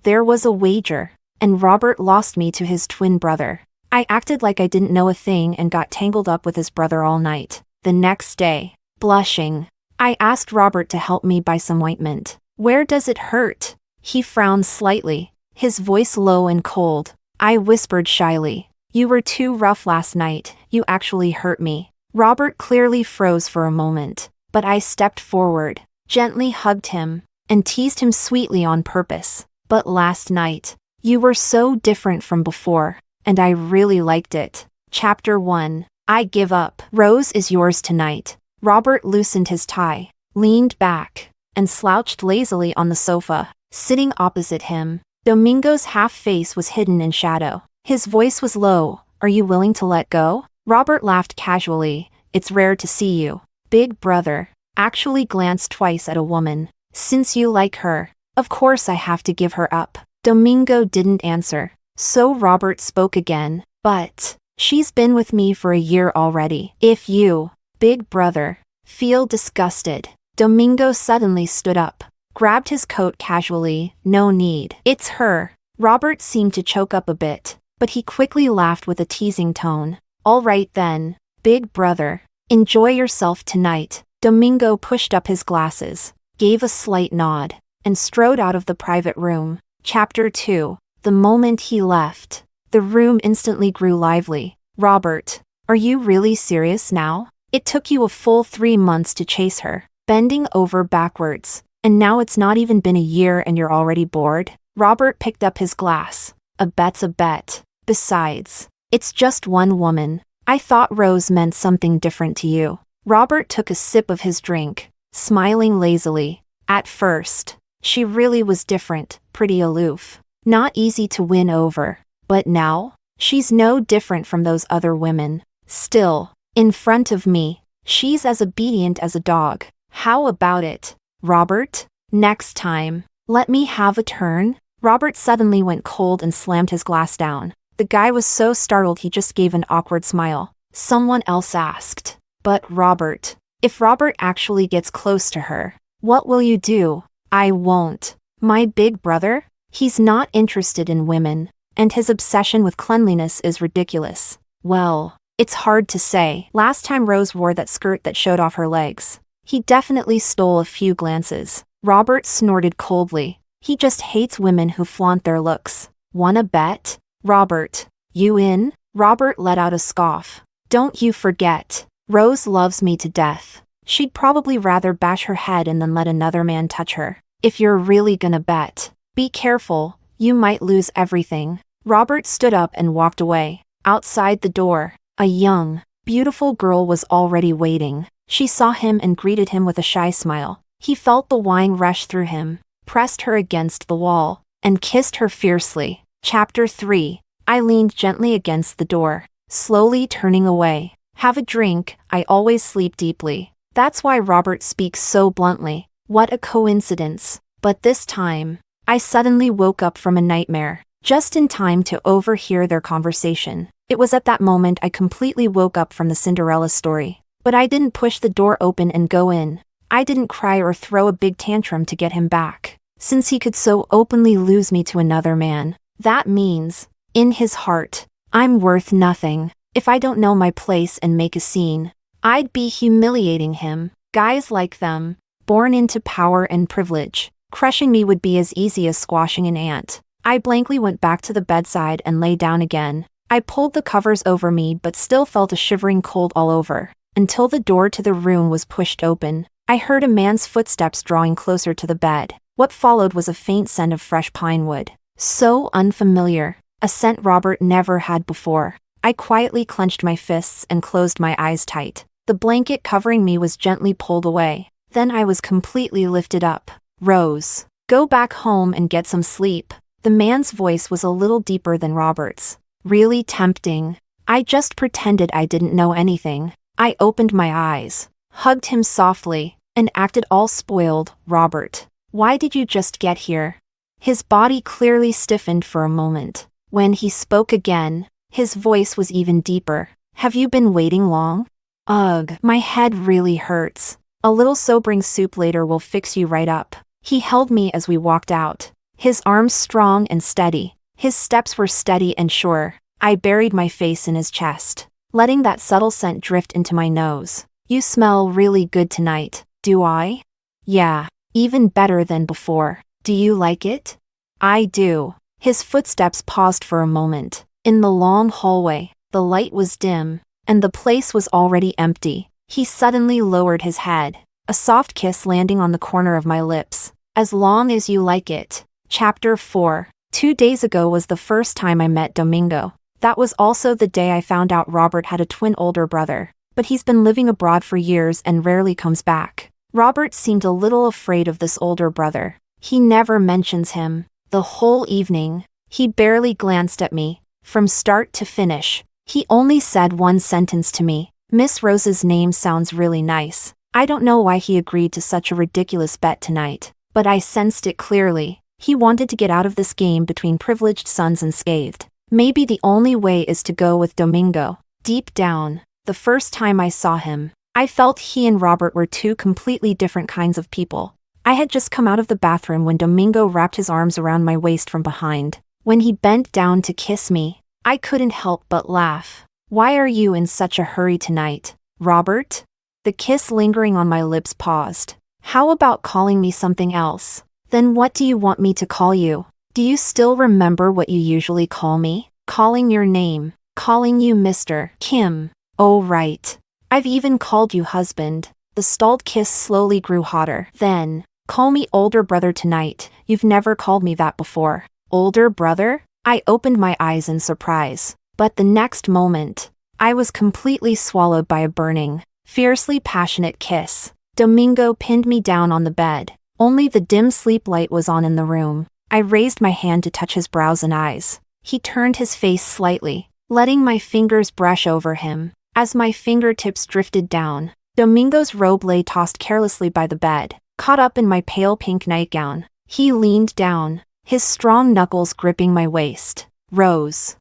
There was a wager, and Robert lost me to his twin brother. I acted like I didn't know a thing and got tangled up with his brother all night. The next day, blushing, I asked Robert to help me buy some ointment. Where does it hurt? He frowned slightly, his voice low and cold. I whispered shyly, "You were too rough last night, you actually hurt me." Robert clearly froze for a moment, but I stepped forward, gently hugged him, and teased him sweetly on purpose. "But last night, you were so different from before, and I really liked it." Chapter 1. I give up. Rose is yours tonight. Robert loosened his tie, leaned back, and slouched lazily on the sofa. Sitting opposite him, Domingo's half-face was hidden in shadow. His voice was low. "Are you willing to let go?" Robert laughed casually. "It's rare to see you, big brother, actually glance twice at a woman. Since you like her, of course I have to give her up." Domingo didn't answer, so Robert spoke again. "But she's been with me for a year already. If you, big brother, feel disgusted." Domingo suddenly stood up, grabbed his coat casually. "No need. It's her." Robert seemed to choke up a bit, but he quickly laughed with a teasing tone. "All right then, big brother, enjoy yourself tonight." Domingo pushed up his glasses, gave a slight nod, and strode out of the private room. Chapter 2. The moment he left, the room instantly grew lively. "Robert, are you really serious now? It took you a full 3 months to chase her, bending over backwards, and now it's not even been a year and you're already bored?" Robert picked up his glass. "A bet's a bet. Besides, it's just one woman. I thought Rose meant something different to you." Robert took a sip of his drink, smiling lazily. "At first, she really was different, pretty aloof, not easy to win over. But now, she's no different from those other women. Still, in front of me, she's as obedient as a dog. How about it, Robert? Next time, let me have a turn?" Robert suddenly went cold and slammed his glass down. The guy was so startled he just gave an awkward smile. Someone else asked, "But Robert, if Robert actually gets close to her, what will you do?" "I won't. My big brother? He's not interested in women, and his obsession with cleanliness is ridiculous." "Well, it's hard to say. Last time Rose wore that skirt that showed off her legs, he definitely stole a few glances." Robert snorted coldly. "He just hates women who flaunt their looks." "Wanna bet?" "Robert, you in?" Robert let out a scoff. "Don't you forget, Rose loves me to death. She'd probably rather bash her head in than let another man touch her. If you're really gonna bet, be careful, you might lose everything." Robert stood up and walked away. Outside the door, a young, beautiful girl was already waiting. She saw him and greeted him with a shy smile. He felt the wine rush through him, pressed her against the wall, and kissed her fiercely. Chapter 3. I leaned gently against the door, slowly turning away. "Have a drink, I always sleep deeply." That's why Robert speaks so bluntly. What a coincidence. But this time, I suddenly woke up from a nightmare, just in time to overhear their conversation. It was at that moment I completely woke up from the Cinderella story. But I didn't push the door open and go in. I didn't cry or throw a big tantrum to get him back, since he could so openly lose me to another man. That means, in his heart, I'm worth nothing. If I don't know my place and make a scene, I'd be humiliating him. Guys like them, born into power and privilege, crushing me would be as easy as squashing an ant. I blankly went back to the bedside and lay down again. I pulled the covers over me but still felt a shivering cold all over, until the door to the room was pushed open. I heard a man's footsteps drawing closer to the bed. What followed was a faint scent of fresh pine wood. So unfamiliar, a scent Robert never had before. I quietly clenched my fists and closed my eyes tight. The blanket covering me was gently pulled away. Then I was completely lifted up. "Rose, go back home and get some sleep." The man's voice was a little deeper than Robert's. Really tempting. I just pretended I didn't know anything. I opened my eyes, hugged him softly, and acted all spoiled. "Robert, why did you just get here?" His body clearly stiffened for a moment. When he spoke again, his voice was even deeper. "Have you been waiting long?" "Ugh, my head really hurts. A little sobering soup later will fix you right up." He held me as we walked out, His arms strong and steady. His steps were steady and sure. I buried my face in his chest, letting that subtle scent drift into my nose. You smell really good tonight, do I? Yeah, even better than before. Do you like it? I do. His footsteps paused for a moment. In the long hallway, the light was dim, and the place was already empty. He suddenly lowered his head, a soft kiss landing on the corner of my lips. As long as you like it. Chapter 4. 2 days ago was the first time I met Domingo. That was also the day I found out Robert had a twin older brother, but he's been living abroad for years and rarely comes back. Robert seemed a little afraid of this older brother. He never mentions him. The whole evening, he barely glanced at me. From start to finish, he only said one sentence to me. Miss Rose's name sounds really nice. I don't know why he agreed to such a ridiculous bet tonight, but I sensed it clearly. He wanted to get out of this game between privileged sons and scathed. Maybe the only way is to go with Domingo. Deep down, the first time I saw him, I felt he and Robert were two completely different kinds of people. I had just come out of the bathroom when Domingo wrapped his arms around my waist from behind. When he bent down to kiss me, I couldn't help but laugh. Why are you in such a hurry tonight, Robert? The kiss lingering on my lips paused. How about calling me something else? Then what do you want me to call you? Do you still remember what you usually call me? Calling your name. Calling you Mr. Kim. Oh right. I've even called you husband. The stalled kiss slowly grew hotter. Then, call me older brother tonight. You've never called me that before. Older brother? I opened my eyes in surprise. But the next moment, I was completely swallowed by a burning, fiercely passionate kiss. Domingo pinned me down on the bed. Only the dim sleep light was on in the room. I raised my hand to touch his brows and eyes. He turned his face slightly, letting my fingers brush over him. As my fingertips drifted down, Domingo's robe lay tossed carelessly by the bed, caught up in my pale pink nightgown. He leaned down, his strong knuckles gripping my waist. Rose.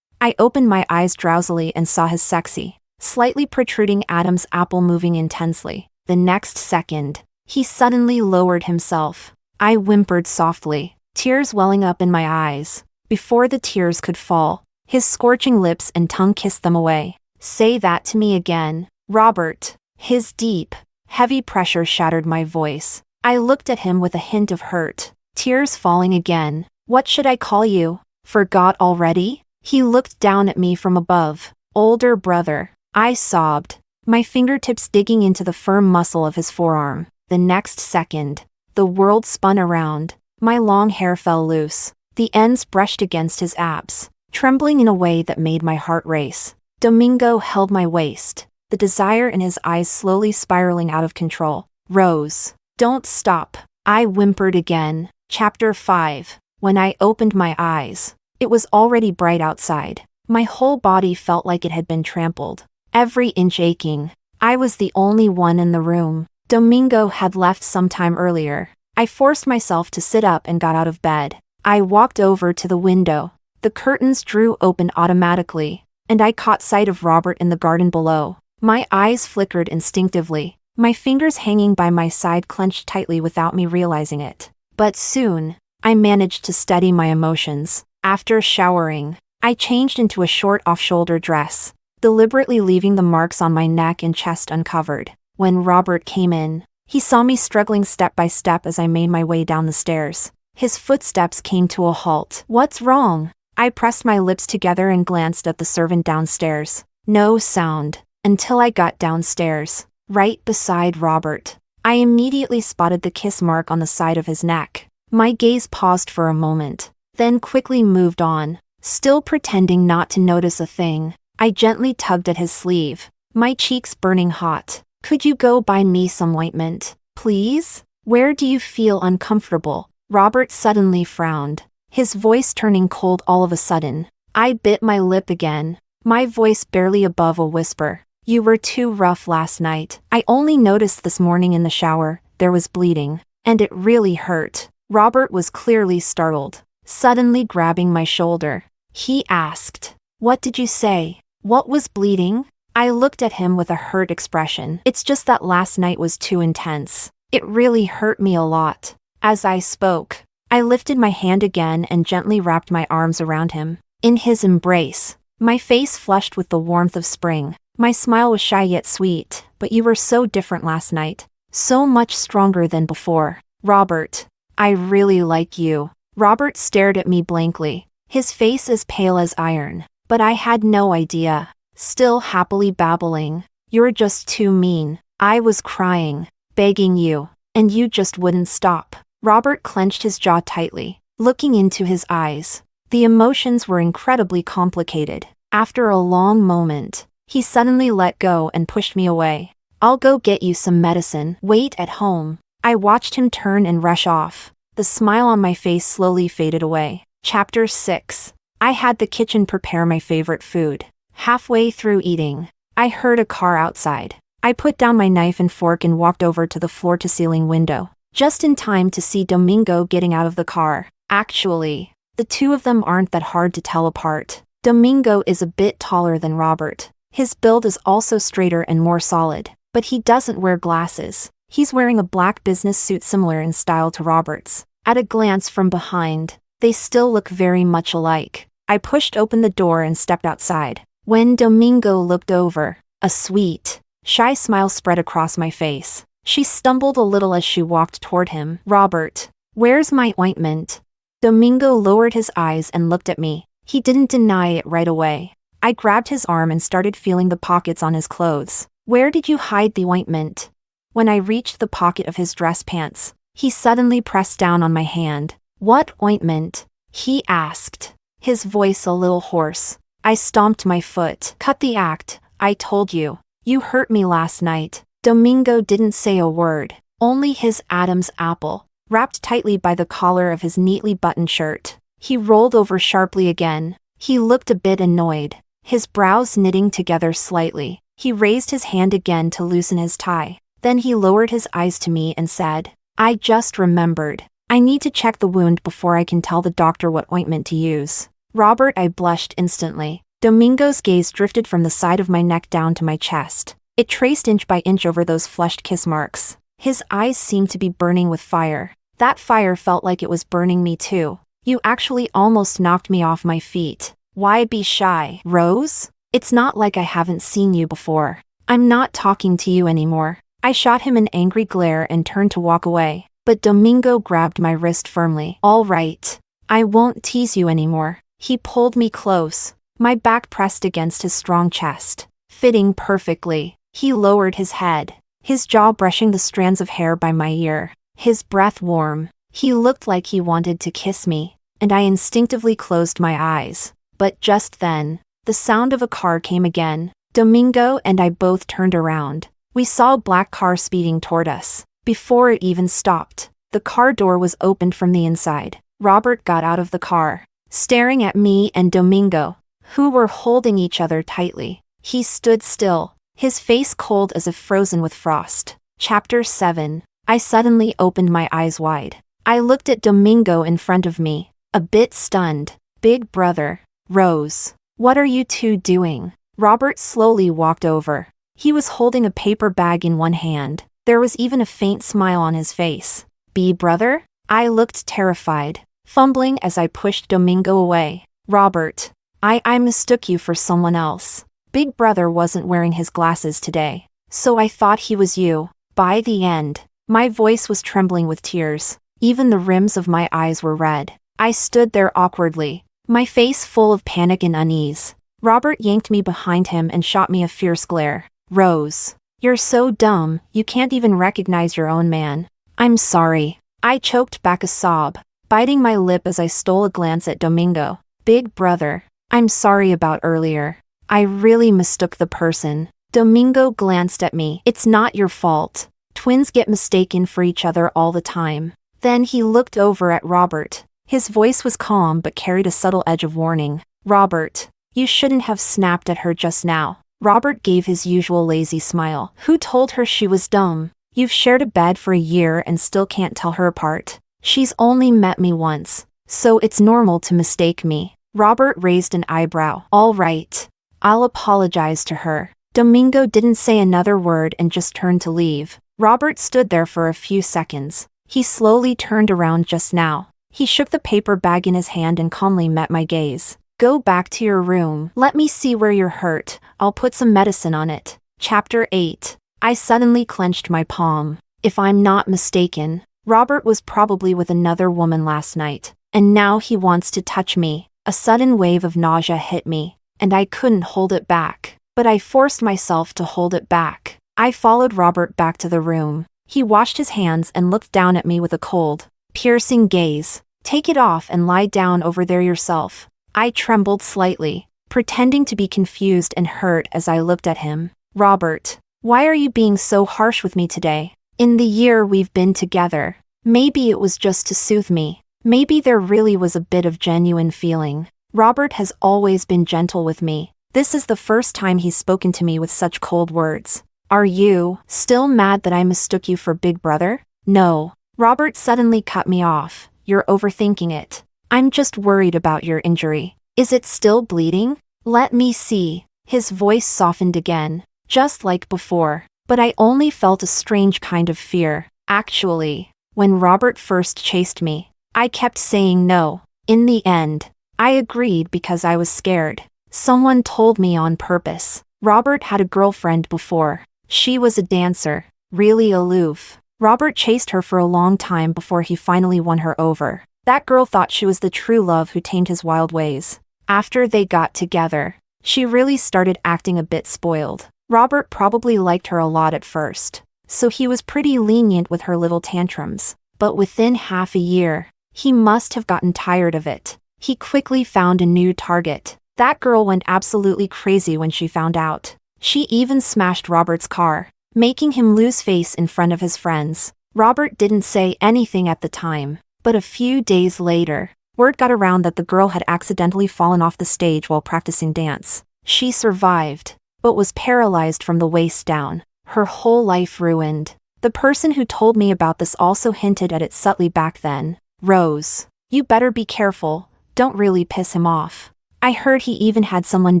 I opened my eyes drowsily and saw his sexy, slightly protruding Adam's apple moving intensely. The next second, he suddenly lowered himself. I whimpered softly, tears welling up in my eyes. Before the tears could fall, his scorching lips and tongue kissed them away. Say that to me again, Robert. His deep, heavy pressure shattered my voice. I looked at him with a hint of hurt, tears falling again. What should I call you? Forgot already? He looked down at me from above. Older brother. I sobbed, my fingertips digging into the firm muscle of his forearm. The next second, the world spun around. My long hair fell loose. The ends brushed against his abs, trembling in a way that made my heart race. Domingo held my waist, the desire in his eyes slowly spiraling out of control. Rose, don't stop. I whimpered again. Chapter 5. When I opened my eyes, it was already bright outside. My whole body felt like it had been trampled, every inch aching. I was the only one in the room. Domingo had left some time earlier. I forced myself to sit up and got out of bed. I walked over to the window. The curtains drew open automatically, and I caught sight of Robert in the garden below. My eyes flickered instinctively, my fingers hanging by my side clenched tightly without me realizing it. But soon, I managed to steady my emotions. After showering, I changed into a short off-shoulder dress, deliberately leaving the marks on my neck and chest uncovered. When Robert came in, he saw me struggling step by step as I made my way down the stairs. His footsteps came to a halt. What's wrong? I pressed my lips together and glanced at the servant downstairs. No sound, until I got downstairs, right beside Robert. I immediately spotted the kiss mark on the side of his neck. My gaze paused for a moment, then quickly moved on. Still pretending not to notice a thing, I gently tugged at his sleeve, my cheeks burning hot. Could you go buy me some ointment, please? Where do you feel uncomfortable? Robert suddenly frowned, his voice turning cold all of a sudden. I bit my lip again, my voice barely above a whisper. You were too rough last night. I only noticed this morning in the shower, there was bleeding, and it really hurt. Robert was clearly startled, suddenly grabbing my shoulder. He asked, "What did you say? What was bleeding?" I looked at him with a hurt expression. It's just that last night was too intense. It really hurt me a lot. As I spoke, I lifted my hand again and gently wrapped my arms around him. In his embrace, my face flushed with the warmth of spring. My smile was shy yet sweet. But you were so different last night. So much stronger than before. Robert, I really like you. Robert stared at me blankly, his face as pale as iron. But I had no idea. Still happily babbling. You're just too mean. I was crying, begging you, and you just wouldn't stop. Robert clenched his jaw tightly, looking into his eyes. The emotions were incredibly complicated. After a long moment, he suddenly let go and pushed me away. I'll go get you some medicine. Wait at home. I watched him turn and rush off. The smile on my face slowly faded away. Chapter 6. I had the kitchen prepare my favorite food. Halfway through eating, I heard a car outside. I put down my knife and fork and walked over to the floor-to-ceiling window, just in time to see Domingo getting out of the car. Actually, the two of them aren't that hard to tell apart. Domingo is a bit taller than Robert. His build is also straighter and more solid, but he doesn't wear glasses. He's wearing a black business suit similar in style to Robert's. At a glance from behind, they still look very much alike. I pushed open the door and stepped outside. When Domingo looked over, a sweet, shy smile spread across my face. She stumbled a little as she walked toward him. Robert, where's my ointment? Domingo lowered his eyes and looked at me. He didn't deny it right away. I grabbed his arm and started feeling the pockets on his clothes. Where did you hide the ointment? When I reached the pocket of his dress pants, he suddenly pressed down on my hand. What ointment? He asked, his voice a little hoarse. I stomped my foot. Cut the act, I told you. You hurt me last night. Domingo didn't say a word, only his Adam's apple, wrapped tightly by the collar of his neatly buttoned shirt. He rolled over sharply again. He looked a bit annoyed, his brows knitting together slightly. He raised his hand again to loosen his tie. Then he lowered his eyes to me and said, I just remembered. I need to check the wound before I can tell the doctor what ointment to use. Robert, I blushed instantly. Domingo's gaze drifted from the side of my neck down to my chest. It traced inch by inch over those flushed kiss marks. His eyes seemed to be burning with fire. That fire felt like it was burning me too. You actually almost knocked me off my feet. Why be shy, Rose? It's not like I haven't seen you before. I'm not talking to you anymore. I shot him an angry glare and turned to walk away. But Domingo grabbed my wrist firmly. All right. I won't tease you anymore. He pulled me close, my back pressed against his strong chest, fitting perfectly. He lowered his head, his jaw brushing the strands of hair by my ear, his breath warm. He looked like he wanted to kiss me, and I instinctively closed my eyes. But just then, the sound of a car came again. Domingo and I both turned around. We saw a black car speeding toward us. Before it even stopped, the car door was opened from the inside. Robert got out of the car, staring at me and Domingo, who were holding each other tightly. He stood still, his face cold as if frozen with frost. Chapter 7. I suddenly opened my eyes wide. I looked at Domingo in front of me, a bit stunned. Big brother, Rose, what are you two doing? Robert slowly walked over. He was holding a paper bag in one hand. There was even a faint smile on his face. Big brother? I looked terrified, fumbling as I pushed Domingo away. Robert, I mistook you for someone else. Big brother wasn't wearing his glasses today, so I thought he was you. By the end, my voice was trembling with tears. Even the rims of my eyes were red. I stood there awkwardly, my face full of panic and unease. Robert yanked me behind him and shot me a fierce glare. Rose, you're so dumb, you can't even recognize your own man. I'm sorry. I choked back a sob, biting my lip as I stole a glance at Domingo. Big brother, I'm sorry about earlier. I really mistook the person. Domingo glanced at me. It's not your fault. Twins get mistaken for each other all the time. Then he looked over at Robert. His voice was calm but carried a subtle edge of warning. Robert, you shouldn't have snapped at her just now. Robert gave his usual lazy smile. Who told her she was dumb? You've shared a bed for a year and still can't tell her apart. She's only met me once, so it's normal to mistake me. Robert raised an eyebrow. All right. I'll apologize to her. Domingo didn't say another word and just turned to leave. Robert stood there for a few seconds. He slowly turned around just now, He shook the paper bag in his hand and calmly met my gaze. Go back to your room. Let me see where you're hurt. I'll put some medicine on it. Chapter 8. I suddenly clenched my palm. If I'm not mistaken, Robert was probably with another woman last night, and now he wants to touch me. A sudden wave of nausea hit me, and I couldn't hold it back. But I forced myself to hold it back. I followed Robert back to the room. He washed his hands and looked down at me with a cold, piercing gaze. Take it off and lie down over there yourself. I trembled slightly, pretending to be confused and hurt as I looked at him. Robert, why are you being so harsh with me today? In the year we've been together, maybe it was just to soothe me. Maybe there really was a bit of genuine feeling. Robert has always been gentle with me. This is the first time he's spoken to me with such cold words. Are you still mad that I mistook you for Big Brother? No. Robert suddenly cut me off. You're overthinking it. I'm just worried about your injury. Is it still bleeding? Let me see. His voice softened again, just like before, but I only felt a strange kind of fear. Actually, when Robert first chased me, I kept saying no. In the end, I agreed because I was scared. Someone told me on purpose. Robert had a girlfriend before. She was a dancer, really aloof. Robert chased her for a long time before he finally won her over. That girl thought she was the true love who tamed his wild ways. After they got together, she really started acting a bit spoiled. Robert probably liked her a lot at first, so he was pretty lenient with her little tantrums. But within half a year, he must have gotten tired of it. He quickly found a new target. That girl went absolutely crazy when she found out. She even smashed Robert's car, making him lose face in front of his friends. Robert didn't say anything at the time, but a few days later, word got around that the girl had accidentally fallen off the stage while practicing dance. She survived, but was paralyzed from the waist down. Her whole life ruined. The person who told me about this also hinted at it subtly back then. Rose, you better be careful, don't really piss him off. I heard he even had someone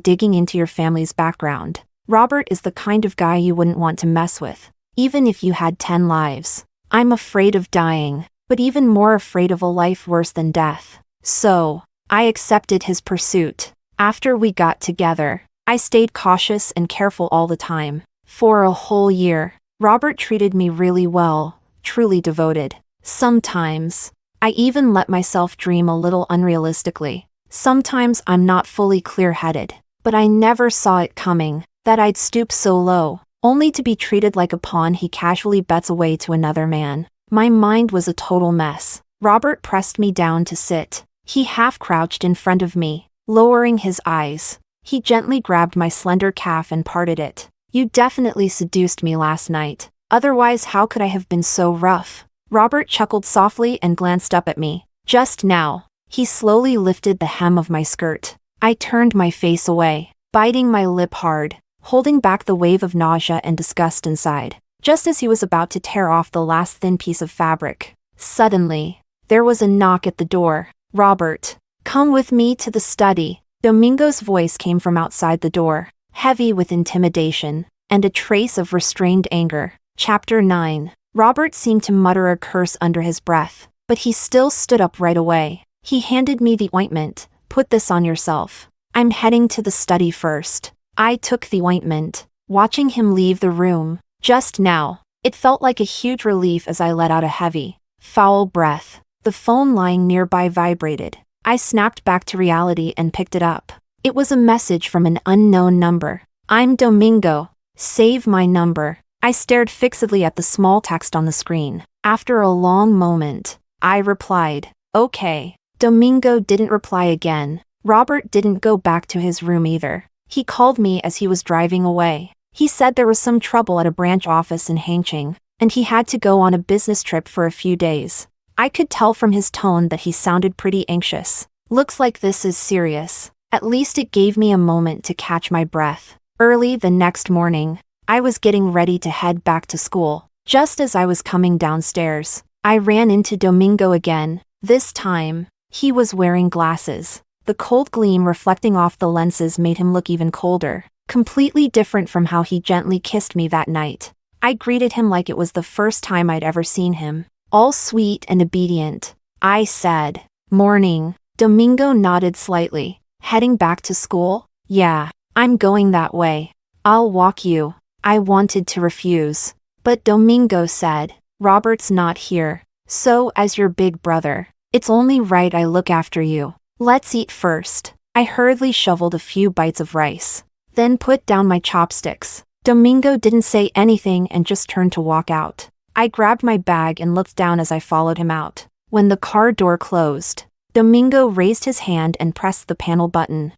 digging into your family's background. Robert is the kind of guy you wouldn't want to mess with, even if you had 10 lives. I'm afraid of dying, but even more afraid of a life worse than death. So, I accepted his pursuit. After we got together, I stayed cautious and careful all the time. For a whole year, Robert treated me really well, truly devoted. Sometimes, I even let myself dream a little unrealistically. Sometimes I'm not fully clear-headed, but I never saw it coming, that I'd stoop so low, only to be treated like a pawn he casually bets away to another man. My mind was a total mess. Robert pressed me down to sit. He half-crouched in front of me, lowering his eyes. He gently grabbed my slender calf and parted it. You definitely seduced me last night. Otherwise, how could I have been so rough? Robert chuckled softly and glanced up at me. Just now. He slowly lifted the hem of my skirt. I turned my face away, biting my lip hard, holding back the wave of nausea and disgust inside. Just as he was about to tear off the last thin piece of fabric, suddenly, there was a knock at the door. Robert, come with me to the study. Domingo's voice came from outside the door, heavy with intimidation, and a trace of restrained anger. Chapter 9. Robert seemed to mutter a curse under his breath, but he still stood up right away. He handed me the ointment. Put this on yourself. I'm heading to the study first. I took the ointment, watching him leave the room. Just now, it felt like a huge relief as I let out a heavy, foul breath. The phone lying nearby vibrated. I snapped back to reality and picked it up. It was a message from an unknown number. I'm Domingo. Save my number. I stared fixedly at the small text on the screen. After a long moment, I replied, okay. Domingo didn't reply again. Robert didn't go back to his room either. He called me as he was driving away. He said there was some trouble at a branch office in Hangching, and he had to go on a business trip for a few days. I could tell from his tone that he sounded pretty anxious. Looks like this is serious. At least it gave me a moment to catch my breath. Early the next morning, I was getting ready to head back to school. Just as I was coming downstairs, I ran into Domingo again. This time, he was wearing glasses. The cold gleam reflecting off the lenses made him look even colder, completely different from how he gently kissed me that night. I greeted him like it was the first time I'd ever seen him, all sweet and obedient. I said. Morning. Domingo nodded slightly. Heading back to school? Yeah, I'm going that way. I'll walk you. I wanted to refuse. But Domingo said, Robert's not here. So, as your big brother, it's only right I look after you. Let's eat first. I hurriedly shoveled a few bites of rice. Then put down my chopsticks. Domingo didn't say anything and just turned to walk out. I grabbed my bag and looked down as I followed him out. When the car door closed, Domingo raised his hand and pressed the panel button.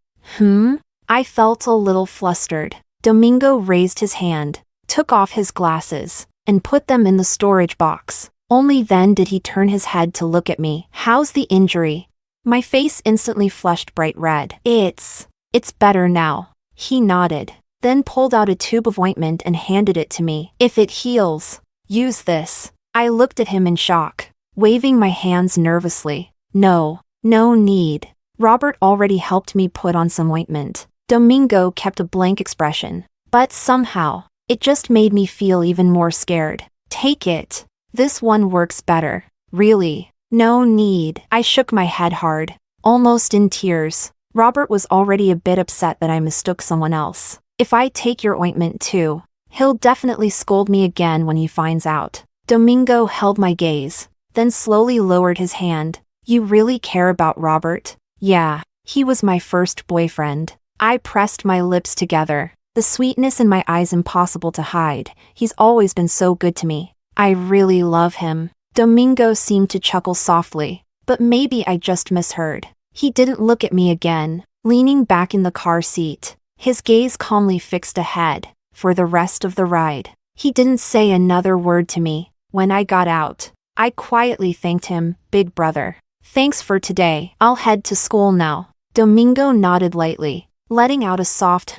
I felt a little flustered. Domingo raised his hand, took off his glasses, and put them in the storage box. Only then did he turn his head to look at me. How's the injury? My face instantly flushed bright red. It's better now. He nodded, then pulled out a tube of ointment and handed it to me. If it heals, use this. I looked at him in shock, waving my hands nervously. No need. Robert already helped me put on some ointment. Domingo kept a blank expression, but somehow, it just made me feel even more scared. Take it. This one works better. Really? No need. I shook my head hard, almost in tears. Robert was already a bit upset that I mistook someone else. If I take your ointment too, he'll definitely scold me again when he finds out. Domingo held my gaze, then slowly lowered his hand. You really care about Robert? Yeah, he was my first boyfriend. I pressed my lips together, the sweetness in my eyes impossible to hide. He's always been so good to me. I really love him. Domingo seemed to chuckle softly, but maybe I just misheard. He didn't look at me again, leaning back in the car seat, his gaze calmly fixed ahead. For the rest of the ride, he didn't say another word to me. When I got out, I quietly thanked him, Big Brother. Thanks for today. I'll head to school now. Domingo nodded lightly, letting out a soft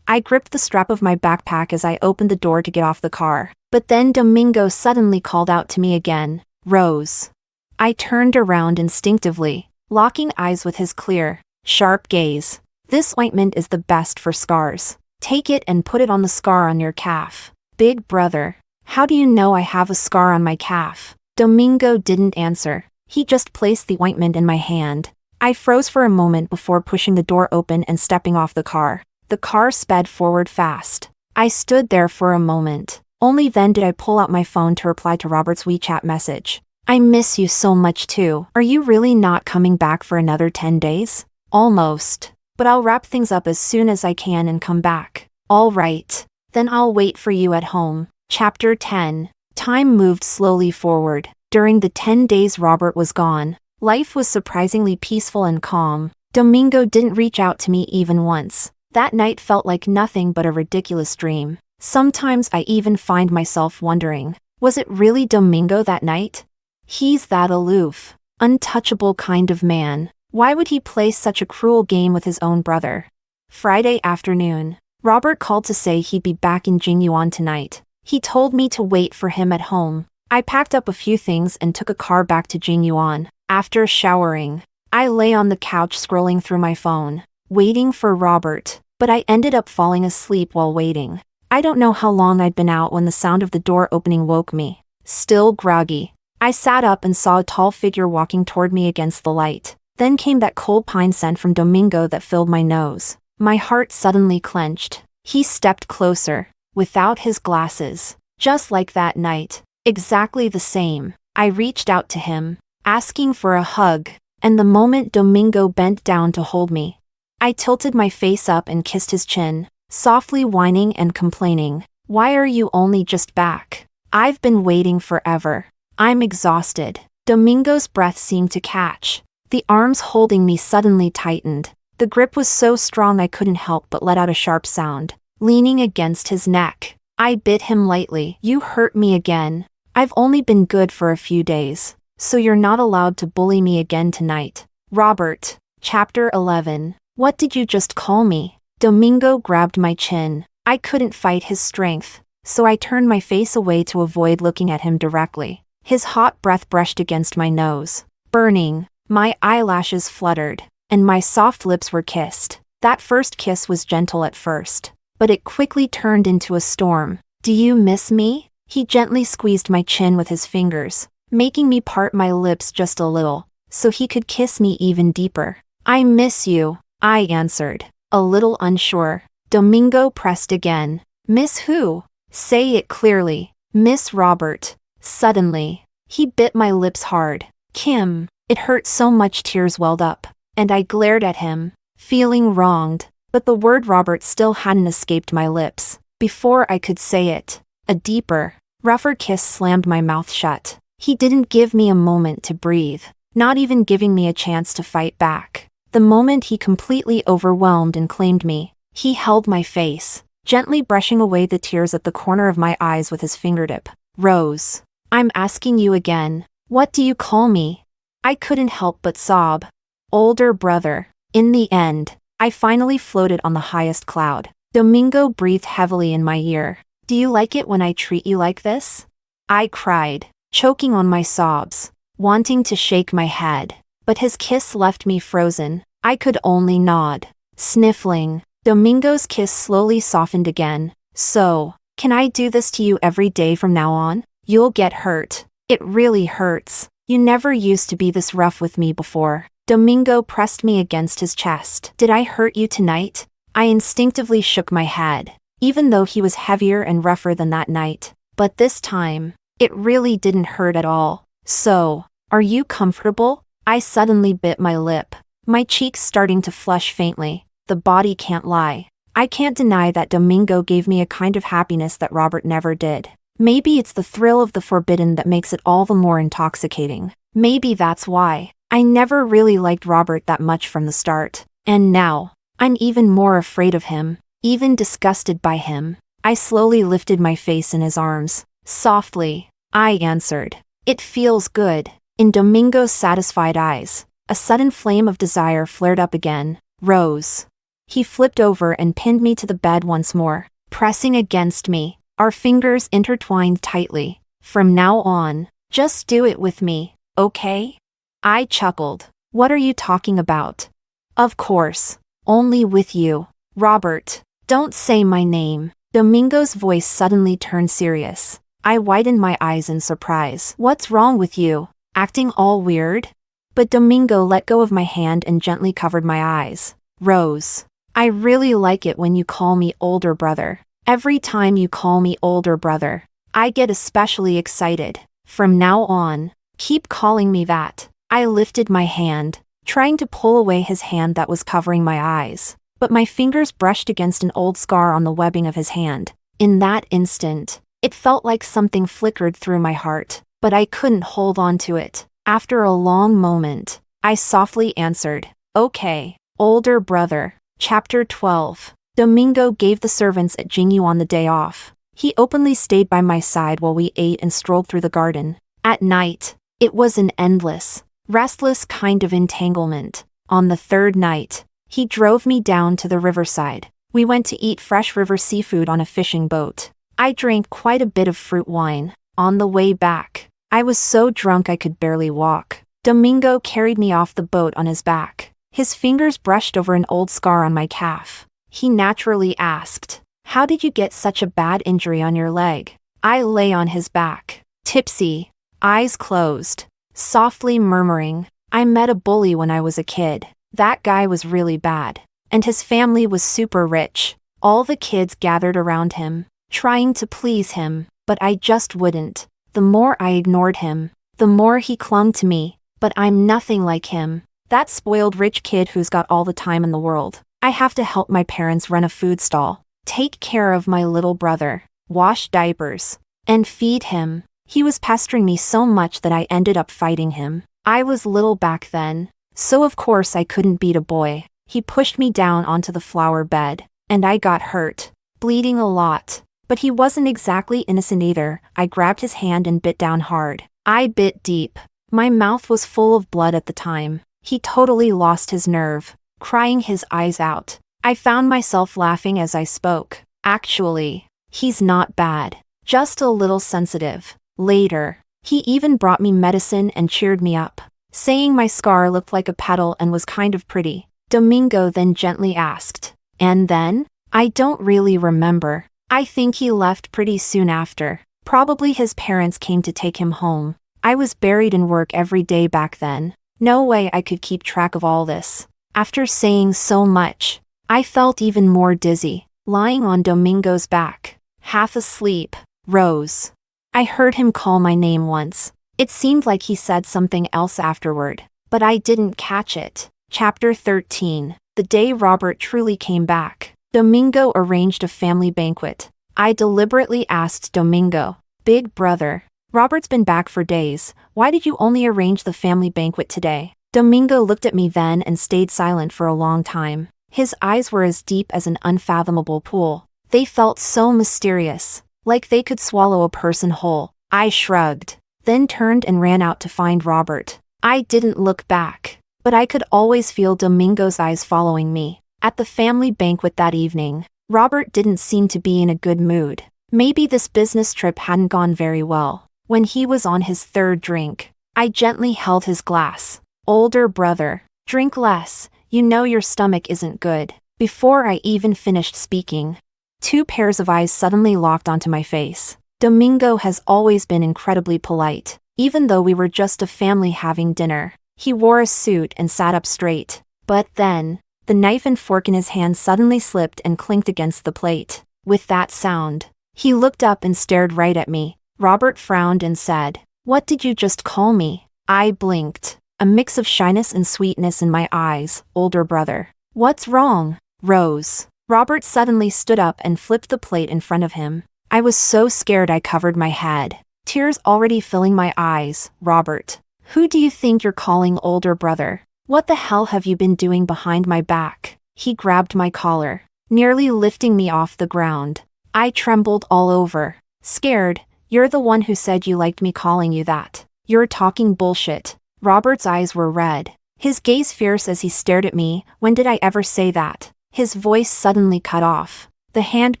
I gripped the strap of my backpack as I opened the door to get off the car. But then Domingo suddenly called out to me again, Rose. I turned around instinctively, locking eyes with his clear, sharp gaze. This ointment is the best for scars. Take it and put it on the scar on your calf. Big Brother. How do you know I have a scar on my calf? Domingo didn't answer. He just placed the ointment in my hand. I froze for a moment before pushing the door open and stepping off the car. The car sped forward fast. I stood there for a moment. Only then did I pull out my phone to reply to Robert's WeChat message. I miss you so much too. Are you really not coming back for another 10 days? Almost. But I'll wrap things up as soon as I can and come back. All right. Then I'll wait for you at home. Chapter 10. Time moved slowly forward. During the 10 days Robert was gone, life was surprisingly peaceful and calm. Domingo didn't reach out to me even once. That night felt like nothing but a ridiculous dream. Sometimes I even find myself wondering, was it really Domingo that night? He's that aloof, untouchable kind of man. Why would he play such a cruel game with his own brother? Friday afternoon, Robert called to say he'd be back in Jingyuan tonight. He told me to wait for him at home. I packed up a few things and took a car back to Jingyuan. After showering, I lay on the couch scrolling through my phone, waiting for Robert, but I ended up falling asleep while waiting. I don't know how long I'd been out when the sound of the door opening woke me. Still groggy, I sat up and saw a tall figure walking toward me against the light. Then came that cold pine scent from Domingo that filled my nose. My heart suddenly clenched. He stepped closer, without his glasses, just like that night. Exactly the same. I reached out to him, asking for a hug, and the moment Domingo bent down to hold me, I tilted my face up and kissed his chin, softly whining and complaining. Why are you only just back? I've been waiting forever. I'm exhausted. Domingo's breath seemed to catch. The arms holding me suddenly tightened. The grip was so strong I couldn't help but let out a sharp sound. Leaning against his neck, I bit him lightly. You hurt me again. I've only been good for a few days, so you're not allowed to bully me again tonight. Robert. Chapter 11. What did you just call me? Domingo grabbed my chin. I couldn't fight his strength, so I turned my face away to avoid looking at him directly. His hot breath brushed against my nose, burning. My eyelashes fluttered, and my soft lips were kissed. That first kiss was gentle at first, but it quickly turned into a storm. Do you miss me? He gently squeezed my chin with his fingers, making me part my lips just a little, so he could kiss me even deeper. "I miss you," I answered, a little unsure. Domingo pressed again. "Miss who? Say it clearly." "Miss Robert." Suddenly, he bit my lips hard. "Kim." It hurt so much tears welled up, and I glared at him, feeling wronged, but the word Robert still hadn't escaped my lips. Before I could say it, a deeper, rougher kiss slammed my mouth shut. He didn't give me a moment to breathe, not even giving me a chance to fight back. The moment he completely overwhelmed and claimed me, he held my face, gently brushing away the tears at the corner of my eyes with his fingertip. "Rose, I'm asking you again, what do you call me?" I couldn't help but sob. "Older brother." In the end, I finally floated on the highest cloud. Domingo breathed heavily in my ear. "Do you like it when I treat you like this?" I cried, choking on my sobs, wanting to shake my head, but his kiss left me frozen. I could only nod. Sniffling, Domingo's kiss slowly softened again. "So, can I do this to you every day from now on? You'll get hurt. It really hurts. You never used to be this rough with me before." Domingo pressed me against his chest. "Did I hurt you tonight?" I instinctively shook my head, even though he was heavier and rougher than that night. But this time, it really didn't hurt at all. "So, are you comfortable?" I suddenly bit my lip, my cheeks starting to flush faintly. The body can't lie. I can't deny that Domingo gave me a kind of happiness that Robert never did. Maybe it's the thrill of the forbidden that makes it all the more intoxicating. Maybe that's why I never really liked Robert that much from the start. And now, I'm even more afraid of him, even disgusted by him. I slowly lifted my face in his arms. Softly, I answered, "It feels good." In Domingo's satisfied eyes, a sudden flame of desire flared up again. "Rose." He flipped over and pinned me to the bed once more, pressing against me, our fingers intertwined tightly. "From now on, just do it with me, okay?" I chuckled. "What are you talking about?" "Of course, only with you." "Robert, don't say my name." Domingo's voice suddenly turned serious. I widened my eyes in surprise. "What's wrong with you? Acting all weird?" But Domingo let go of my hand and gently covered my eyes. "Rose, I really like it when you call me older brother. Every time you call me older brother, I get especially excited. From now on, keep calling me that." I lifted my hand, trying to pull away his hand that was covering my eyes, but my fingers brushed against an old scar on the webbing of his hand. In that instant, it felt like something flickered through my heart, but I couldn't hold on to it. After a long moment, I softly answered, "Okay, older brother." Chapter 12. Domingo gave the servants at Jingyu on the day off. He openly stayed by my side while we ate and strolled through the garden. At night, it was an endless, restless kind of entanglement. On the third night, he drove me down to the riverside. We went to eat fresh river seafood on a fishing boat. I drank quite a bit of fruit wine. On the way back, I was so drunk I could barely walk. Domingo carried me off the boat on his back. His fingers brushed over an old scar on my calf. He naturally asked, "How did you get such a bad injury on your leg?" I lay on his back, tipsy, eyes closed, softly murmuring, "I met a bully when I was a kid. That guy was really bad. And his family was super rich. All the kids gathered around him, trying to please him, but I just wouldn't. The more I ignored him, the more he clung to me. But I'm nothing like him. That spoiled rich kid who's got all the time in the world. I have to help my parents run a food stall, take care of my little brother, wash diapers, and feed him. He was pestering me so much that I ended up fighting him. I was little back then, so of course I couldn't beat a boy. He pushed me down onto the flower bed, and I got hurt, bleeding a lot. But he wasn't exactly innocent either. I grabbed his hand and bit down hard. I bit deep. My mouth was full of blood at the time. He totally lost his nerve, crying his eyes out. I found myself laughing as I spoke. Actually, he's not bad, just a little sensitive. Later, he even brought me medicine and cheered me up, saying my scar looked like a petal and was kind of pretty. Domingo then gently asked, "And then?" I don't really remember. I think he left pretty soon after. Probably his parents came to take him home. I was buried in work every day back then. No way I could keep track of all this. After saying so much, I felt even more dizzy, lying on Domingo's back, half asleep. Rose. I heard him call my name once. It seemed like he said something else afterward, but I didn't catch it. Chapter 13. The day Robert truly came back. Domingo arranged a family banquet. I deliberately asked Domingo, "Big brother, Robert's been back for days. Why did you only arrange the family banquet today?" Domingo looked at me then and stayed silent for a long time. His eyes were as deep as an unfathomable pool. They felt so mysterious, like they could swallow a person whole. I shrugged, then turned and ran out to find Robert. I didn't look back, but I could always feel Domingo's eyes following me. At the family banquet that evening, Robert didn't seem to be in a good mood. Maybe this business trip hadn't gone very well. When he was on his third drink, I gently held his glass. "Older brother, drink less. You know your stomach isn't good." Before I even finished speaking, two pairs of eyes suddenly locked onto my face. Domingo has always been incredibly polite, even though we were just a family having dinner. He wore a suit and sat up straight. But then, the knife and fork in his hand suddenly slipped and clinked against the plate. With that sound, he looked up and stared right at me. Robert frowned and said, "What did you just call me?" I blinked, a mix of shyness and sweetness in my eyes. "Older brother." "What's wrong?" "Rose." Robert suddenly stood up and flipped the plate in front of him. I was so scared I covered my head, tears already filling my eyes. "Robert, who do you think you're calling older brother? What the hell have you been doing behind my back?" He grabbed my collar, nearly lifting me off the ground. I trembled all over. "Scared? You're the one who said you liked me calling you that. You're talking bullshit." Robert's eyes were red, his gaze fierce as he stared at me. "When did I ever say that?" His voice suddenly cut off. The hand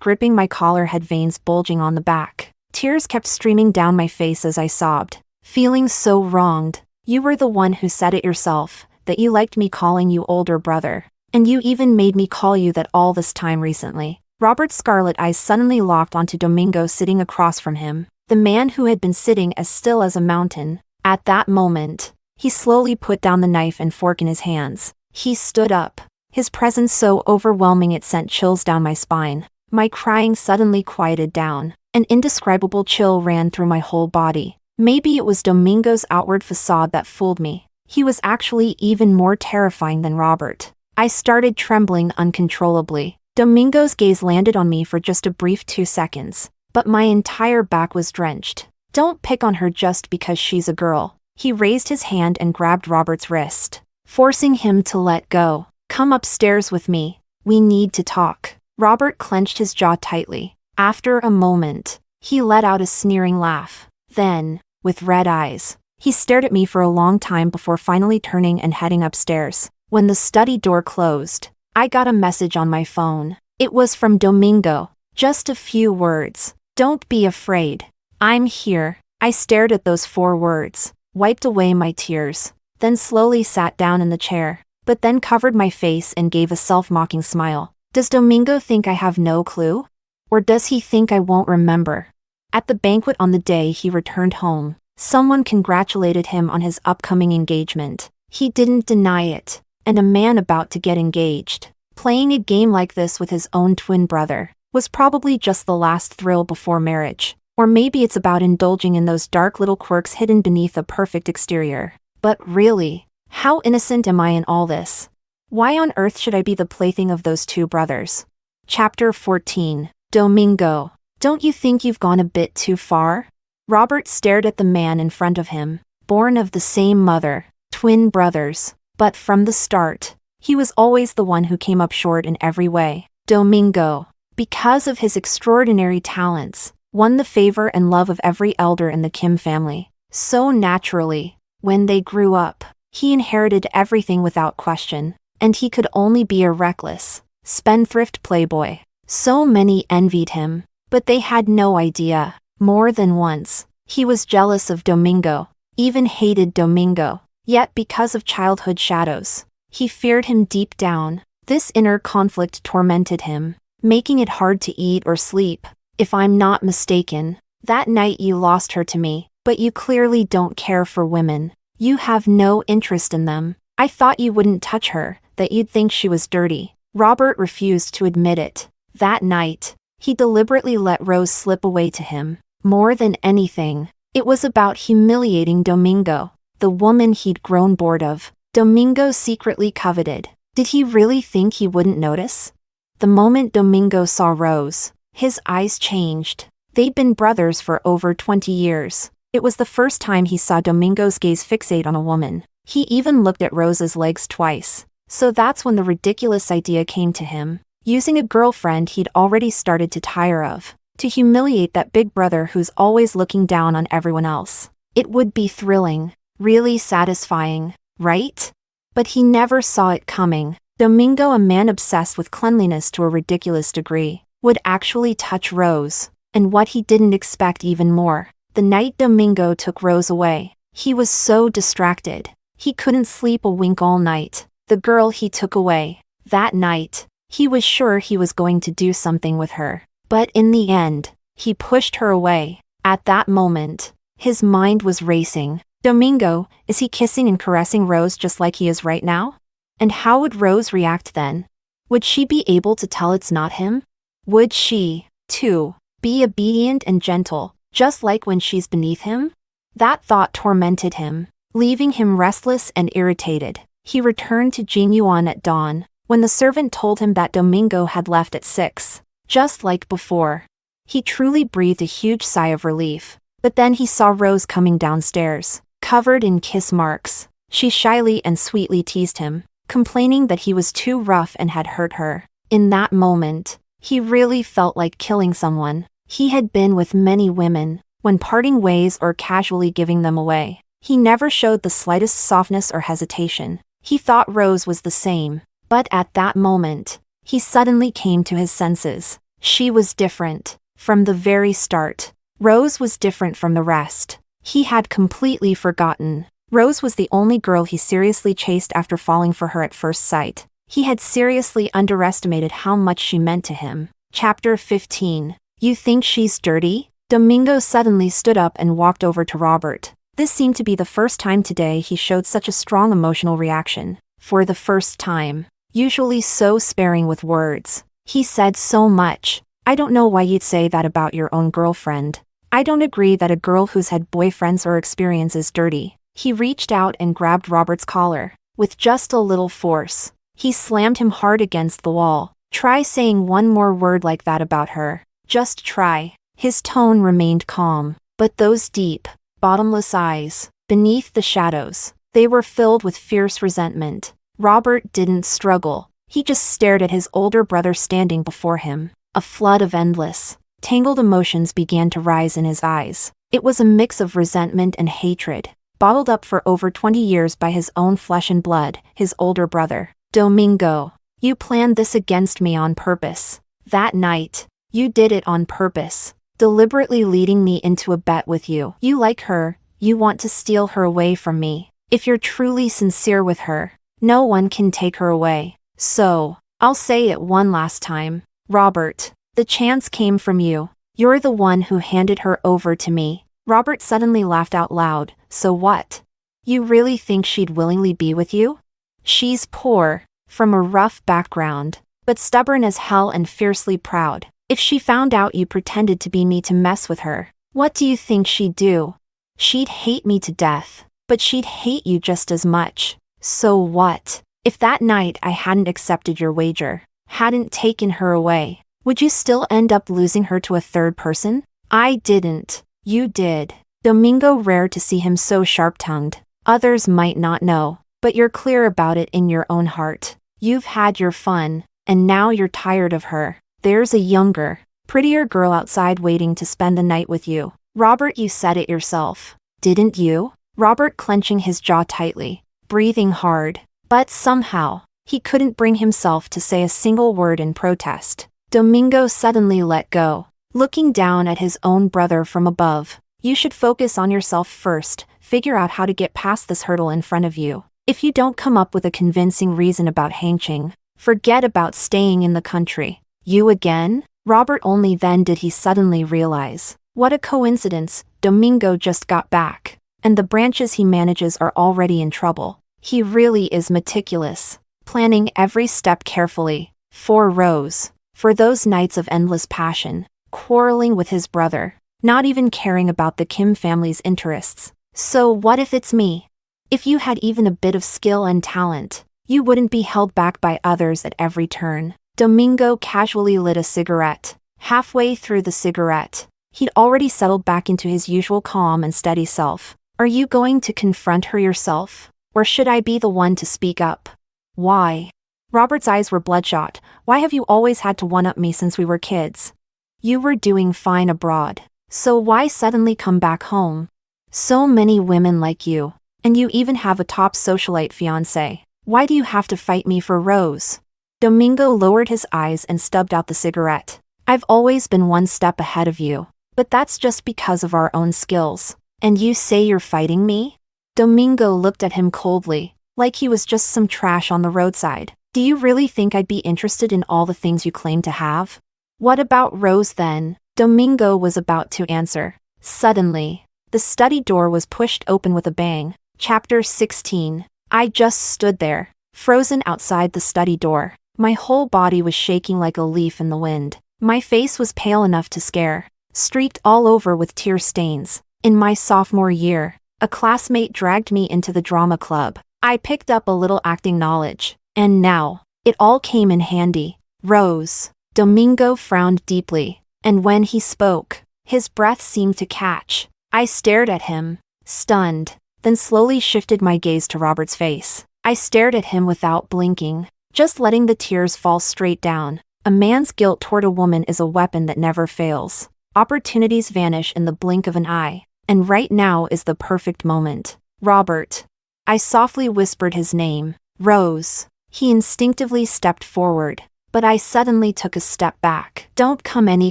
gripping my collar had veins bulging on the back. Tears kept streaming down my face as I sobbed, feeling so wronged. "You were the one who said it yourself, that you liked me calling you older brother. And you even made me call you that all this time recently." Robert's scarlet eyes suddenly locked onto Domingo sitting across from him, the man who had been sitting as still as a mountain. At that moment, he slowly put down the knife and fork in his hands. He stood up, his presence so overwhelming it sent chills down my spine. My crying suddenly quieted down. An indescribable chill ran through my whole body. Maybe it was Domingo's outward facade that fooled me. He was actually even more terrifying than Robert. I started trembling uncontrollably. Domingo's gaze landed on me for just a brief 2 seconds, but my entire back was drenched. "Don't pick on her just because she's a girl." He raised his hand and grabbed Robert's wrist, forcing him to let go. "Come upstairs with me. We need to talk." Robert clenched his jaw tightly. After a moment, he let out a sneering laugh. Then, with red eyes, he stared at me for a long time before finally turning and heading upstairs. When the study door closed, I got a message on my phone. It was from Domingo. Just a few words. "Don't be afraid. I'm here." I stared at those 4 words, wiped away my tears, then slowly sat down in the chair, but then covered my face and gave a self-mocking smile. Does Domingo think I have no clue? Or does he think I won't remember? At the banquet on the day he returned home, someone congratulated him on his upcoming engagement. He didn't deny it, and a man about to get engaged, playing a game like this with his own twin brother, was probably just the last thrill before marriage. Or maybe it's about indulging in those dark little quirks hidden beneath a perfect exterior. But really, how innocent am I in all this? Why on earth should I be the plaything of those 2 brothers? Chapter 14. Domingo, don't you think you've gone a bit too far? Robert stared at the man in front of him, born of the same mother, twin brothers, but from the start, he was always the one who came up short in every way. Domingo, because of his extraordinary talents, won the favor and love of every elder in the Kim family. So naturally, when they grew up, he inherited everything without question, and he could only be a reckless, spendthrift playboy. So many envied him, but they had no idea. More than once, he was jealous of Domingo, even hated Domingo. Yet because of childhood shadows, he feared him deep down. This inner conflict tormented him, making it hard to eat or sleep. "If I'm not mistaken, that night you lost her to me." But you clearly don't care for women. You have no interest in them. I thought you wouldn't touch her, that you'd think she was dirty. Robert refused to admit it. That night, he deliberately let Rose slip away to him. More than anything, it was about humiliating Domingo, the woman he'd grown bored of. Domingo secretly coveted. Did he really think he wouldn't notice? The moment Domingo saw Rose, his eyes changed. They'd been brothers for over 20 years. It was the first time he saw Domingo's gaze fixate on a woman. He even looked at Rose's legs twice. So that's when the ridiculous idea came to him. Using a girlfriend he'd already started to tire of, to humiliate that big brother who's always looking down on everyone else. It would be thrilling, really satisfying, right? But he never saw it coming. Domingo, a man obsessed with cleanliness to a ridiculous degree, would actually touch Rose. And what he didn't expect even more, the night Domingo took Rose away, he was so distracted. He couldn't sleep a wink all night. The girl he took away, that night, he was sure he was going to do something with her. But in the end, he pushed her away. At that moment, his mind was racing. Domingo, is he kissing and caressing Rose just like he is right now? And how would Rose react then? Would she be able to tell it's not him? Would she, too, be obedient and gentle, just like when she's beneath him? That thought tormented him, leaving him restless and irritated. He returned to Jinyuan at dawn, when the servant told him that Domingo had left at 6. Just like before. He truly breathed a huge sigh of relief. But then he saw Rose coming downstairs, covered in kiss marks. She shyly and sweetly teased him, complaining that he was too rough and had hurt her. In that moment, he really felt like killing someone. He had been with many women, when parting ways or casually giving them away. He never showed the slightest softness or hesitation. He thought Rose was the same. But at that moment, he suddenly came to his senses. She was different. From the very start, Rose was different from the rest. He had completely forgotten. Rose was the only girl he seriously chased after falling for her at first sight. He had seriously underestimated how much she meant to him. Chapter 15. You think she's dirty? Domingo suddenly stood up and walked over to Robert. This seemed to be the first time today he showed such a strong emotional reaction. For the first time. Usually so sparing with words. He said so much. I don't know why you'd say that about your own girlfriend. I don't agree that a girl who's had boyfriends or experience is dirty. He reached out and grabbed Robert's collar. With just a little force, he slammed him hard against the wall. Try saying one more word like that about her. Just try. His tone remained calm. But those deep, bottomless eyes, beneath the shadows, they were filled with fierce resentment. Robert didn't struggle. He just stared at his older brother standing before him. A flood of endless, tangled emotions began to rise in his eyes. It was a mix of resentment and hatred, bottled up for over 20 years by his own flesh and blood, his older brother. Domingo, you planned this against me on purpose. That night, you did it on purpose, deliberately leading me into a bet with you. You like her, you want to steal her away from me. If you're truly sincere with her, no one can take her away. So, I'll say it one last time. Robert, the chance came from you. You're the one who handed her over to me. Robert suddenly laughed out loud. So what? You really think she'd willingly be with you? She's poor, from a rough background, but stubborn as hell and fiercely proud. If she found out you pretended to be me to mess with her, what do you think she'd do? She'd hate me to death, but she'd hate you just as much. So what? If that night I hadn't accepted your wager, hadn't taken her away, would you still end up losing her to a third person? I didn't. You did. Domingo, rare to see him so sharp-tongued. Others might not know, but you're clear about it in your own heart. You've had your fun, and now you're tired of her. There's a younger, prettier girl outside waiting to spend the night with you. Robert, you said it yourself. Didn't you? Robert clenching his jaw tightly, breathing hard. But somehow, he couldn't bring himself to say a single word in protest. Domingo suddenly let go, looking down at his own brother from above. You should focus on yourself first, figure out how to get past this hurdle in front of you. If you don't come up with a convincing reason about Hangqing, forget about staying in the country. You again? Robert, only then did he suddenly realize. What a coincidence. Domingo just got back, and the branches he manages are already in trouble. He really is meticulous, planning every step carefully. For Rose, for those nights of endless passion, quarreling with his brother, not even caring about the Kim family's interests. So what if it's me? If you had even a bit of skill and talent, you wouldn't be held back by others at every turn. Domingo casually lit a cigarette. Halfway through the cigarette, he'd already settled back into his usual calm and steady self. Are you going to confront her yourself? Or should I be the one to speak up? Why? Robert's eyes were bloodshot. Why have you always had to one-up me since we were kids? You were doing fine abroad, so why suddenly come back home? So many women like you, and you even have a top socialite fiancé. Why do you have to fight me for Rose? Domingo lowered his eyes and stubbed out the cigarette. I've always been one step ahead of you, but that's just because of our own skills. And you say you're fighting me? Domingo looked at him coldly, like he was just some trash on the roadside. Do you really think I'd be interested in all the things you claim to have? What about Rose then? Domingo was about to answer. Suddenly, the study door was pushed open with a bang. Chapter 16. I just stood there, frozen outside the study door. My whole body was shaking like a leaf in the wind. My face was pale enough to scare, streaked all over with tear stains. In my sophomore year, a classmate dragged me into the drama club. I picked up a little acting knowledge, and now, it all came in handy. Rose. Domingo frowned deeply, and when he spoke, his breath seemed to catch. I stared at him, stunned, then slowly shifted my gaze to Robert's face. I stared at him without blinking, just letting the tears fall straight down. A man's guilt toward a woman is a weapon that never fails. Opportunities vanish in the blink of an eye, and right now is the perfect moment. Robert. I softly whispered his name. Rose. He instinctively stepped forward, but I suddenly took a step back. Don't come any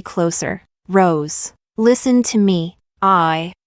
closer, Rose. Listen to me.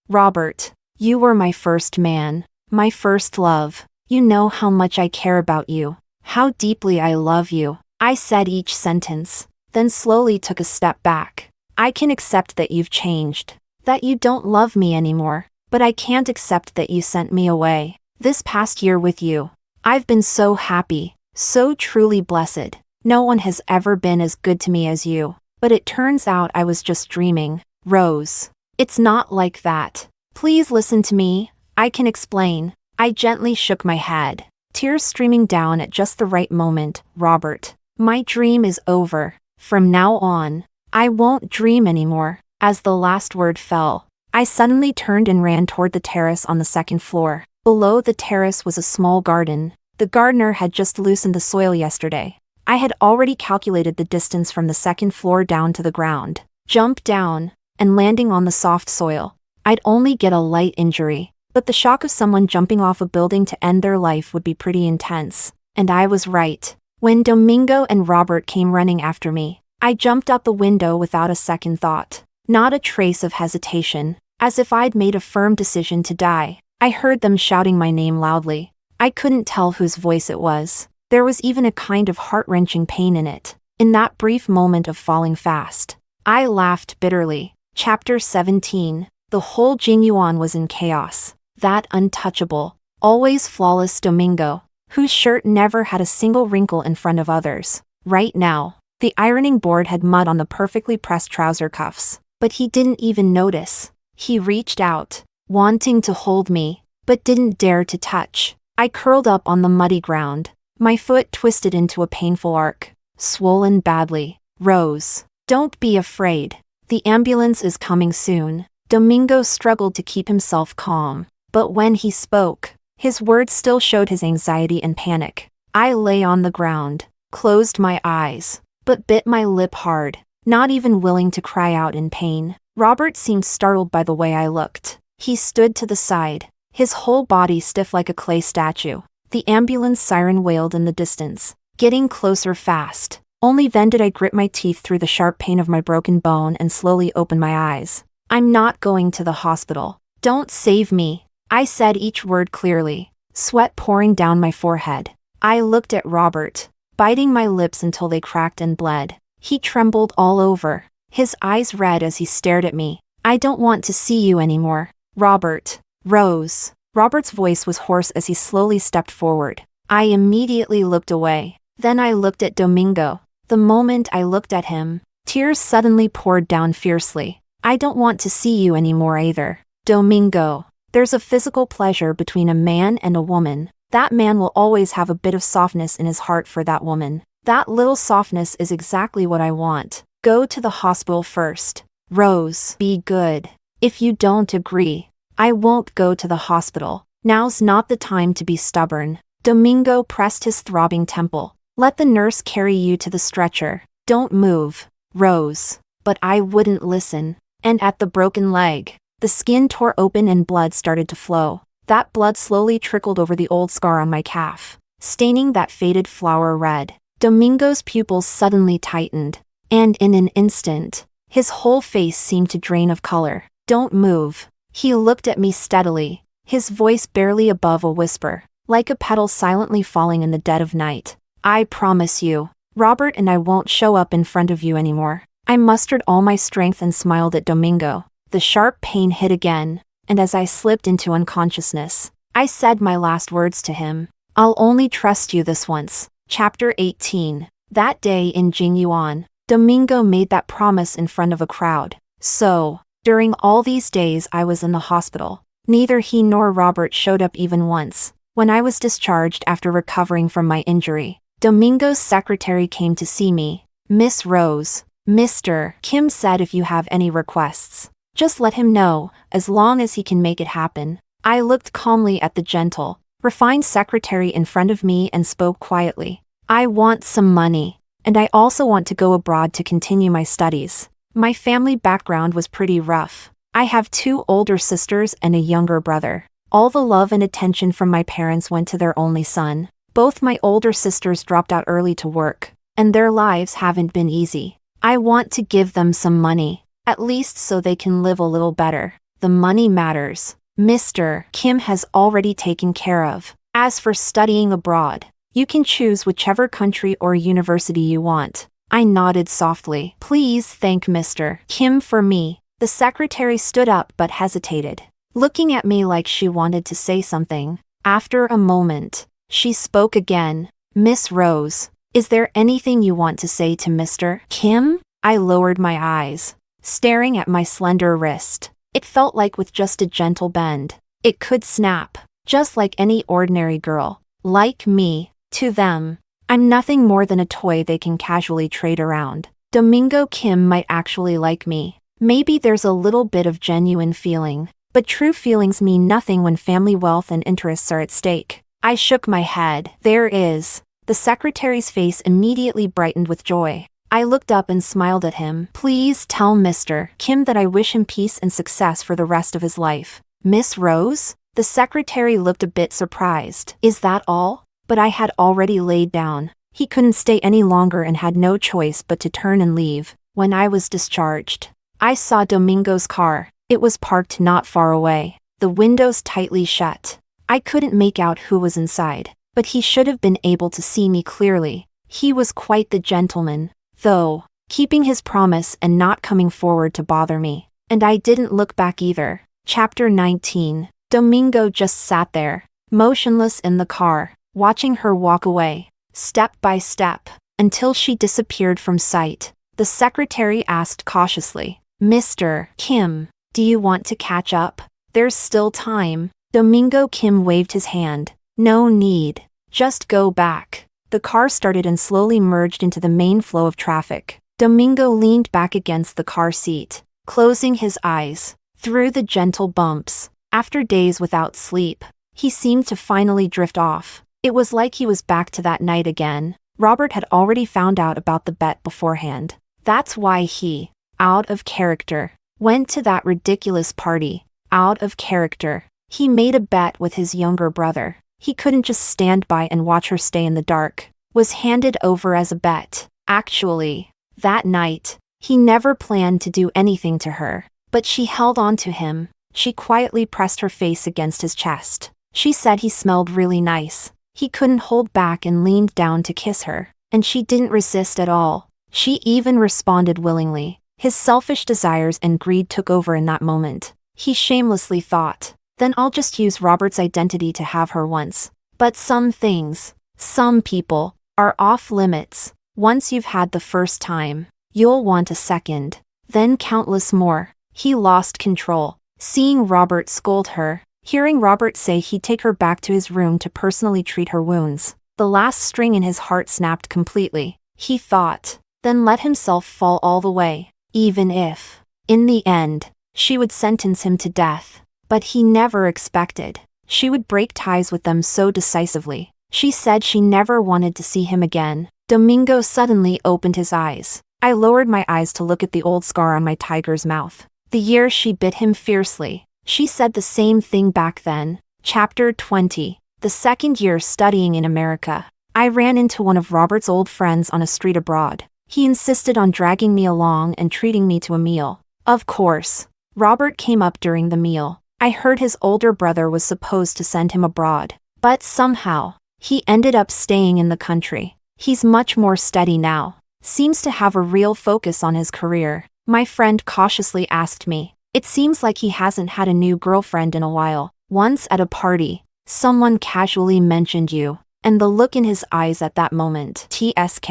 Robert. You were my first man, my first love. You know how much I care about you, how deeply I love you. I said each sentence, then slowly took a step back. I can accept that you've changed, that you don't love me anymore, but I can't accept that you sent me away. This past year with you, I've been so happy, so truly blessed. No one has ever been as good to me as you, but it turns out I was just dreaming. Rose. It's not like that. Please listen to me, I can explain. I gently shook my head, tears streaming down at just the right moment. Robert. My dream is over. From now on, I won't dream anymore. As the last word fell, I suddenly turned and ran toward the terrace on the second floor. Below the terrace was a small garden. The gardener had just loosened the soil yesterday. I had already calculated the distance from the second floor down to the ground. Jumped down, and landing on the soft soil, I'd only get a light injury, but the shock of someone jumping off a building to end their life would be pretty intense. And I was right. When Domingo and Robert came running after me, I jumped out the window without a second thought. Not a trace of hesitation, as if I'd made a firm decision to die. I heard them shouting my name loudly. I couldn't tell whose voice it was. There was even a kind of heart-wrenching pain in it. In that brief moment of falling fast, I laughed bitterly. Chapter 17. The whole Jingyuan was in chaos. That untouchable, always flawless Domingo, whose shirt never had a single wrinkle in front of others. Right now, the ironing board had mud on the perfectly pressed trouser cuffs, but he didn't even notice. He reached out, wanting to hold me, but didn't dare to touch. I curled up on the muddy ground, my foot twisted into a painful arc, swollen badly. Rose. Don't be afraid. The ambulance is coming soon. Domingo struggled to keep himself calm, but when he spoke, his words still showed his anxiety and panic. I lay on the ground, closed my eyes, but bit my lip hard, not even willing to cry out in pain. Robert seemed startled by the way I looked. He stood to the side, his whole body stiff like a clay statue. The ambulance siren wailed in the distance, getting closer fast. Only then did I grit my teeth through the sharp pain of my broken bone and slowly open my eyes. I'm not going to the hospital. Don't save me. I said each word clearly, sweat pouring down my forehead. I looked at Robert, biting my lips until they cracked and bled. He trembled all over, his eyes red as he stared at me. I don't want to see you anymore. Robert. Rose. Robert's voice was hoarse as he slowly stepped forward. I immediately looked away. Then I looked at Domingo. The moment I looked at him, tears suddenly poured down fiercely. I don't want to see you anymore either. Domingo. There's a physical pleasure between a man and a woman. That man will always have a bit of softness in his heart for that woman. That little softness is exactly what I want. Go to the hospital first. Rose. Be good. If you don't agree, I won't go to the hospital. Now's not the time to be stubborn. Domingo pressed his throbbing temple. Let the nurse carry you to the stretcher. Don't move. Rose. But I wouldn't listen. And at the broken leg, the skin tore open and blood started to flow. That blood slowly trickled over the old scar on my calf, staining that faded flower red. Domingo's pupils suddenly tightened, and in an instant, his whole face seemed to drain of color. Don't move. He looked at me steadily, his voice barely above a whisper, like a petal silently falling in the dead of night. I promise you, Robert and I won't show up in front of you anymore. I mustered all my strength and smiled at Domingo. The sharp pain hit again, and as I slipped into unconsciousness, I said my last words to him. I'll only trust you this once. Chapter 18. That day in Jingyuan, Domingo made that promise in front of a crowd. So, during all these days I was in the hospital, neither he nor Robert showed up even once. When I was discharged after recovering from my injury, Domingo's secretary came to see me. Miss Rose, Mr. Kim said if you have any requests, just let him know, as long as he can make it happen. I looked calmly at the gentle, refined secretary in front of me and spoke quietly. I want some money, and I also want to go abroad to continue my studies. My family background was pretty rough. I have 2 older sisters and a younger brother. All the love and attention from my parents went to their only son. Both my older sisters dropped out early to work, and their lives haven't been easy. I want to give them some money, at least so they can live a little better. The money matters. Mr. Kim has already taken care of. As for studying abroad, you can choose whichever country or university you want. I nodded softly. Please thank Mr. Kim for me. The secretary stood up but hesitated, looking at me like she wanted to say something. After a moment, she spoke again. Miss Rose, is there anything you want to say to Mr. Kim? I lowered my eyes, staring at my slender wrist. It felt like with just a gentle bend, it could snap, just like any ordinary girl. Like me, to them, I'm nothing more than a toy they can casually trade around. Domingo Kim might actually like me. Maybe there's a little bit of genuine feeling, but true feelings mean nothing when family wealth and interests are at stake. I shook my head. There is. The secretary's face immediately brightened with joy. I looked up and smiled at him. Please tell Mr. Kim that I wish him peace and success for the rest of his life. Miss Rose? The secretary looked a bit surprised. Is that all? But I had already laid down. He couldn't stay any longer and had no choice but to turn and leave. When I was discharged, I saw Domingo's car. It was parked not far away, the windows tightly shut. I couldn't make out who was inside, but he should have been able to see me clearly. He was quite the gentleman, though, keeping his promise and not coming forward to bother me. And I didn't look back either. Chapter 19. Domingo just sat there, motionless in the car, watching her walk away, step by step, until she disappeared from sight. The secretary asked cautiously, Mr. Kim, do you want to catch up? There's still time. Domingo Kim waved his hand. No need. Just go back. The car started and slowly merged into the main flow of traffic. Domingo leaned back against the car seat, closing his eyes. Through the gentle bumps, after days without sleep, he seemed to finally drift off. It was like he was back to that night again. Robert had already found out about the bet beforehand. That's why he, out of character, went to that ridiculous party. Out of character. He made a bet with his younger brother. He couldn't just stand by and watch her stay in the dark. Was handed over as a bet. Actually, that night, he never planned to do anything to her. But she held on to him. She quietly pressed her face against his chest. She said he smelled really nice. He couldn't hold back and leaned down to kiss her. And she didn't resist at all. She even responded willingly. His selfish desires and greed took over in that moment. He shamelessly thought, then I'll just use Robert's identity to have her once. But some things, some people, are off limits. Once you've had the first time, you'll want a second, then countless more. He lost control. Seeing Robert scold her, hearing Robert say he'd take her back to his room to personally treat her wounds, the last string in his heart snapped completely. He thought, then let himself fall all the way, even if, in the end, she would sentence him to death. But he never expected she would break ties with them so decisively. She said she never wanted to see him again. Domingo suddenly opened his eyes. I lowered my eyes to look at the old scar on my tiger's mouth. The year she bit him fiercely. She said the same thing back then. Chapter 20. The second year studying in America. I ran into one of Robert's old friends on a street abroad. He insisted on dragging me along and treating me to a meal. Of course, Robert came up during the meal. I heard his older brother was supposed to send him abroad, but somehow, he ended up staying in the country. He's much more steady now. Seems to have a real focus on his career. My friend cautiously asked me. It seems like he hasn't had a new girlfriend in a while. Once at a party, someone casually mentioned you, and the look in his eyes at that moment. TSK.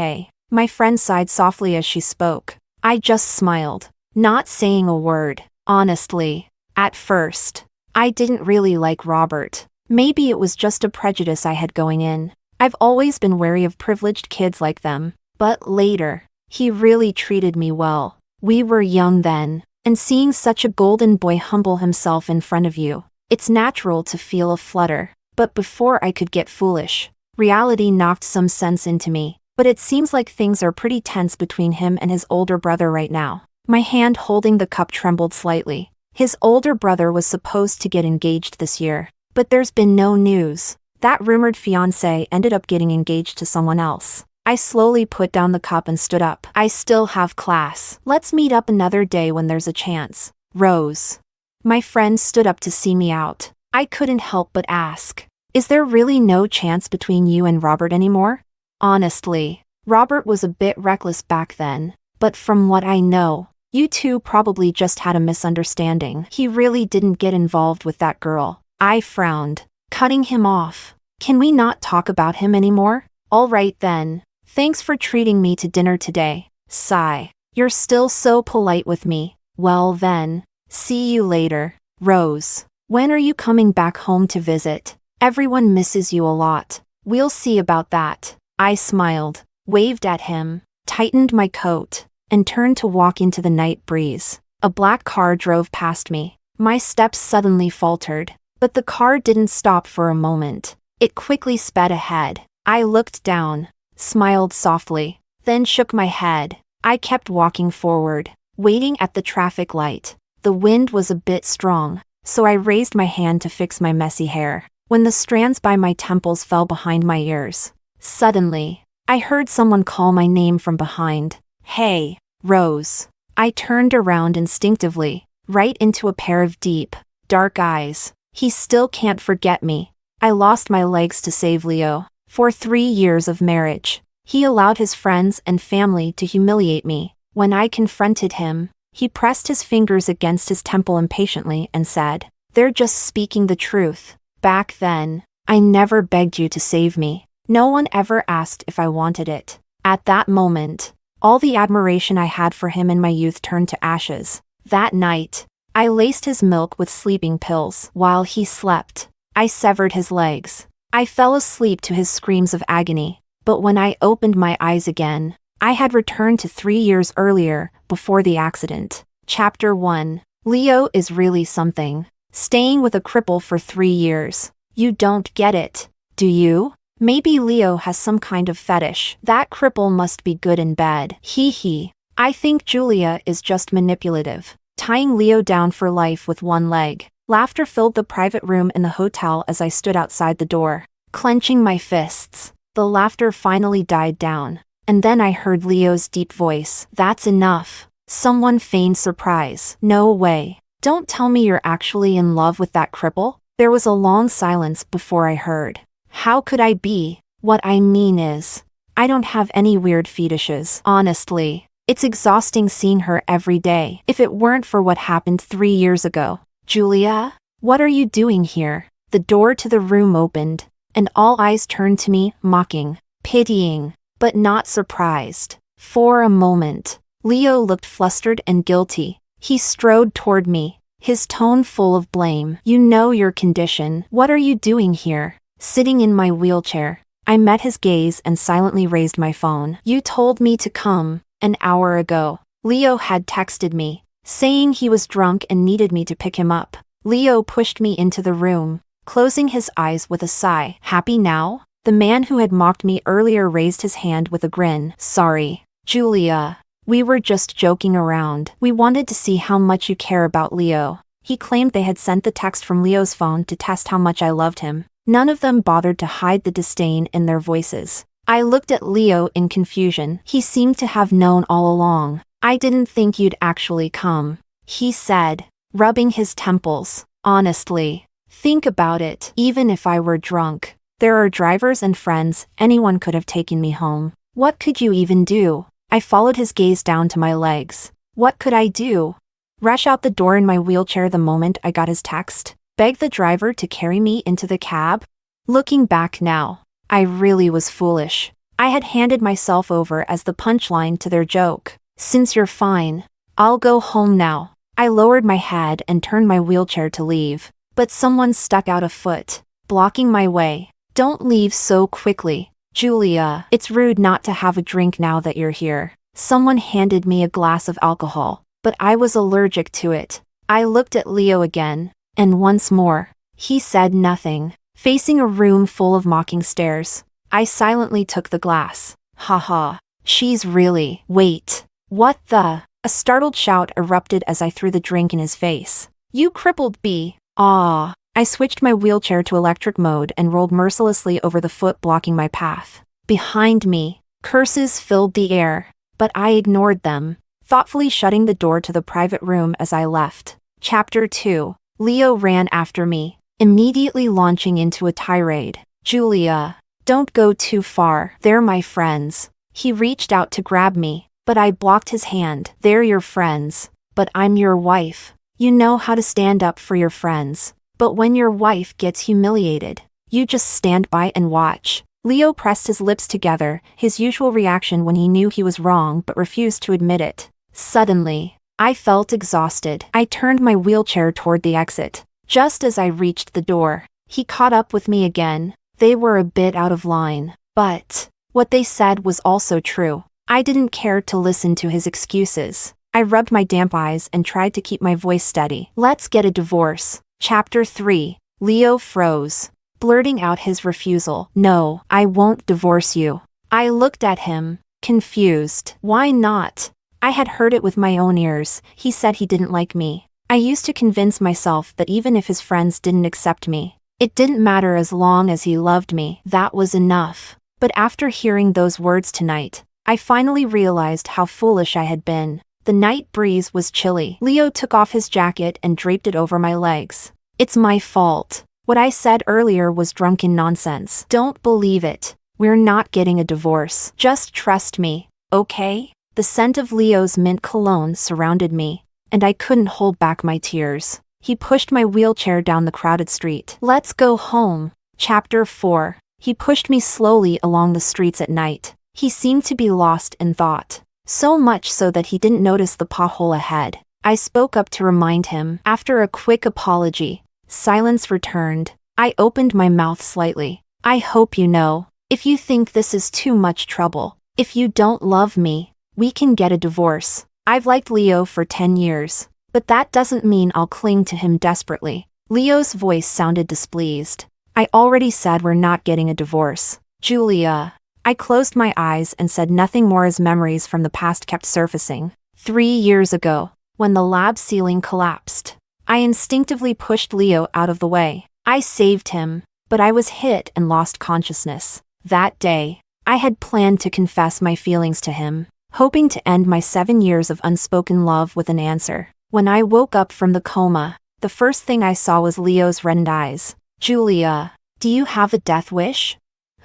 My friend sighed softly as she spoke. I just smiled, not saying a word. Honestly, at first, I didn't really like Robert. Maybe it was just a prejudice I had going in. I've always been wary of privileged kids like them. But later, he really treated me well. We were young then, and seeing such a golden boy humble himself in front of you, it's natural to feel a flutter. But before I could get foolish, reality knocked some sense into me. But it seems like things are pretty tense between him and his older brother right now. My hand holding the cup trembled slightly. His older brother was supposed to get engaged this year, but there's been no news. That rumored fiancé ended up getting engaged to someone else. I slowly put down the cup and stood up. I still have class. Let's meet up another day when there's a chance. Rose. My friend stood up to see me out. I couldn't help but ask, is there really no chance between you and Robert anymore? Honestly, Robert was a bit reckless back then, but from what I know, you two probably just had a misunderstanding. He really didn't get involved with that girl. I frowned, cutting him off. Can we not talk about him anymore? All right then. Thanks for treating me to dinner today. Sigh. You're still so polite with me. Well then, see you later. Rose. When are you coming back home to visit? Everyone misses you a lot. We'll see about that. I smiled, waved at him, tightened my coat, and turned to walk into the night breeze. A black car drove past me. My steps suddenly faltered, but the car didn't stop for a moment. It quickly sped ahead. I looked down, smiled softly, then shook my head. I kept walking forward, waiting at the traffic light. The wind was a bit strong, so I raised my hand to fix my messy hair. When the strands by my temples fell behind my ears, suddenly, I heard someone call my name from behind. Hey, Rose. I turned around instinctively, right into a pair of deep, dark eyes. He still can't forget me. I lost my legs to save Leo. For 3 years of marriage, he allowed his friends and family to humiliate me. When I confronted him, he pressed his fingers against his temple impatiently and said, "They're just speaking the truth. Back then, I never begged you to save me. No one ever asked if I wanted it." At that moment, all the admiration I had for him in my youth turned to ashes. That night, I laced his milk with sleeping pills. While he slept, I severed his legs. I fell asleep to his screams of agony, but when I opened my eyes again, I had returned to 3 years earlier, before the accident. Chapter 1. Leo is really something. Staying with a cripple for 3 years. You don't get it, do you? Maybe Leo has some kind of fetish. That cripple must be good in bed. Hee hee. I think Julia is just manipulative, tying Leo down for life with one leg. Laughter filled the private room in the hotel as I stood outside the door, clenching my fists. The laughter finally died down, and then I heard Leo's deep voice. That's enough. Someone feigned surprise. No way. Don't tell me you're actually in love with that cripple? There was a long silence before I heard. How could I be? What I mean is, I don't have any weird fetishes. Honestly, It's exhausting seeing her every day. If it weren't for what happened 3 years ago. Julia? What are you doing here? The door to the room opened, and all eyes turned to me, mocking, pitying, but not surprised. For a moment, Leo looked flustered and guilty. He strode toward me, his tone full of blame. You know your condition. What are you doing here? Sitting in my wheelchair. I met his gaze and silently raised my phone. You told me to come an hour ago. Leo had texted me, saying he was drunk and needed me to pick him up. Leo pushed me into the room, closing his eyes with a sigh. Happy now? The man who had mocked me earlier raised his hand with a grin. Sorry, Julia. We were just joking around. We wanted to see how much you care about Leo. He claimed they had sent the text from Leo's phone to test how much I loved him. None of them bothered to hide the disdain in their voices. I looked at Leo in confusion. He seemed to have known all along. I didn't think you'd actually come, he said, rubbing his temples. Honestly, think about it. Even if I were drunk, there are drivers and friends. Anyone could have taken me home. What could you even do? I followed his gaze down to my legs. What could I do? Rush out the door in my wheelchair the moment I got his text? Beg the driver to carry me into the cab? Looking back now, I really was foolish. I had handed myself over as the punchline to their joke. Since you're fine, I'll go home now. I lowered my head and turned my wheelchair to leave, but someone stuck out a foot, blocking my way. Don't leave so quickly, Julia. It's rude not to have a drink now that you're here. Someone handed me a glass of alcohol, but I was allergic to it. I looked at Leo again, and once more. He said nothing. Facing a room full of mocking stares, I silently took the glass. Haha. She's really. Wait. What the? A startled shout erupted as I threw the drink in his face. You crippled bee. Ah. I switched my wheelchair to electric mode and rolled mercilessly over the foot blocking my path. Behind me, curses filled the air, but I ignored them, thoughtfully shutting the door to the private room as I left. Chapter 2. Leo ran after me, immediately launching into a tirade. Julia, don't go too far. They're my friends. He reached out to grab me, but I blocked his hand. They're your friends, but I'm your wife. You know how to stand up for your friends. But when your wife gets humiliated, you just stand by and watch. Leo pressed his lips together, his usual reaction when he knew he was wrong but refused to admit it. Suddenly, I felt exhausted. I turned my wheelchair toward the exit. Just as I reached the door, he caught up with me again. They were a bit out of line, but what they said was also true. I didn't care to listen to his excuses. I rubbed my damp eyes and tried to keep my voice steady. Let's get a divorce. Chapter 3. Leo froze, blurting out his refusal. No, I won't divorce you. I looked at him, confused. Why not? I had heard it with my own ears. He said he didn't like me. I used to convince myself that even if his friends didn't accept me, it didn't matter as long as he loved me. That was enough. But after hearing those words tonight, I finally realized how foolish I had been. The night breeze was chilly. Leo took off his jacket and draped it over my legs. It's my fault. What I said earlier was drunken nonsense. Don't believe it. We're not getting a divorce. Just trust me, okay? The scent of Leo's mint cologne surrounded me, and I couldn't hold back my tears. He pushed my wheelchair down the crowded street. Let's go home. Chapter 4. He pushed me slowly along the streets at night. He seemed to be lost in thought. So much so that he didn't notice the pothole ahead. I spoke up to remind him. After a quick apology, silence returned. I opened my mouth slightly. I hope you know, if you think this is too much trouble, if you don't love me, we can get a divorce. I've liked Leo for 10 years, but that doesn't mean I'll cling to him desperately. Leo's voice sounded displeased. I already said we're not getting a divorce. Julia. I closed my eyes and said nothing more as memories from the past kept surfacing. 3 years ago, when the lab ceiling collapsed, I instinctively pushed Leo out of the way. I saved him, but I was hit and lost consciousness. That day, I had planned to confess my feelings to him, hoping to end my 7 years of unspoken love with an answer. When I woke up from the coma, the first thing I saw was Leo's reddened eyes. Julia, do you have a death wish?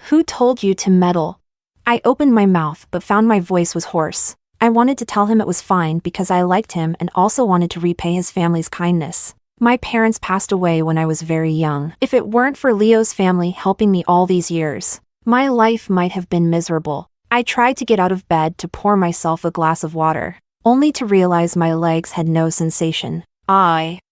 Who told you to meddle? I opened my mouth but found my voice was hoarse. I wanted to tell him it was fine because I liked him and also wanted to repay his family's kindness. My parents passed away when I was very young. If it weren't for Leo's family helping me all these years, my life might have been miserable. I tried to get out of bed to pour myself a glass of water, only to realize my legs had no sensation.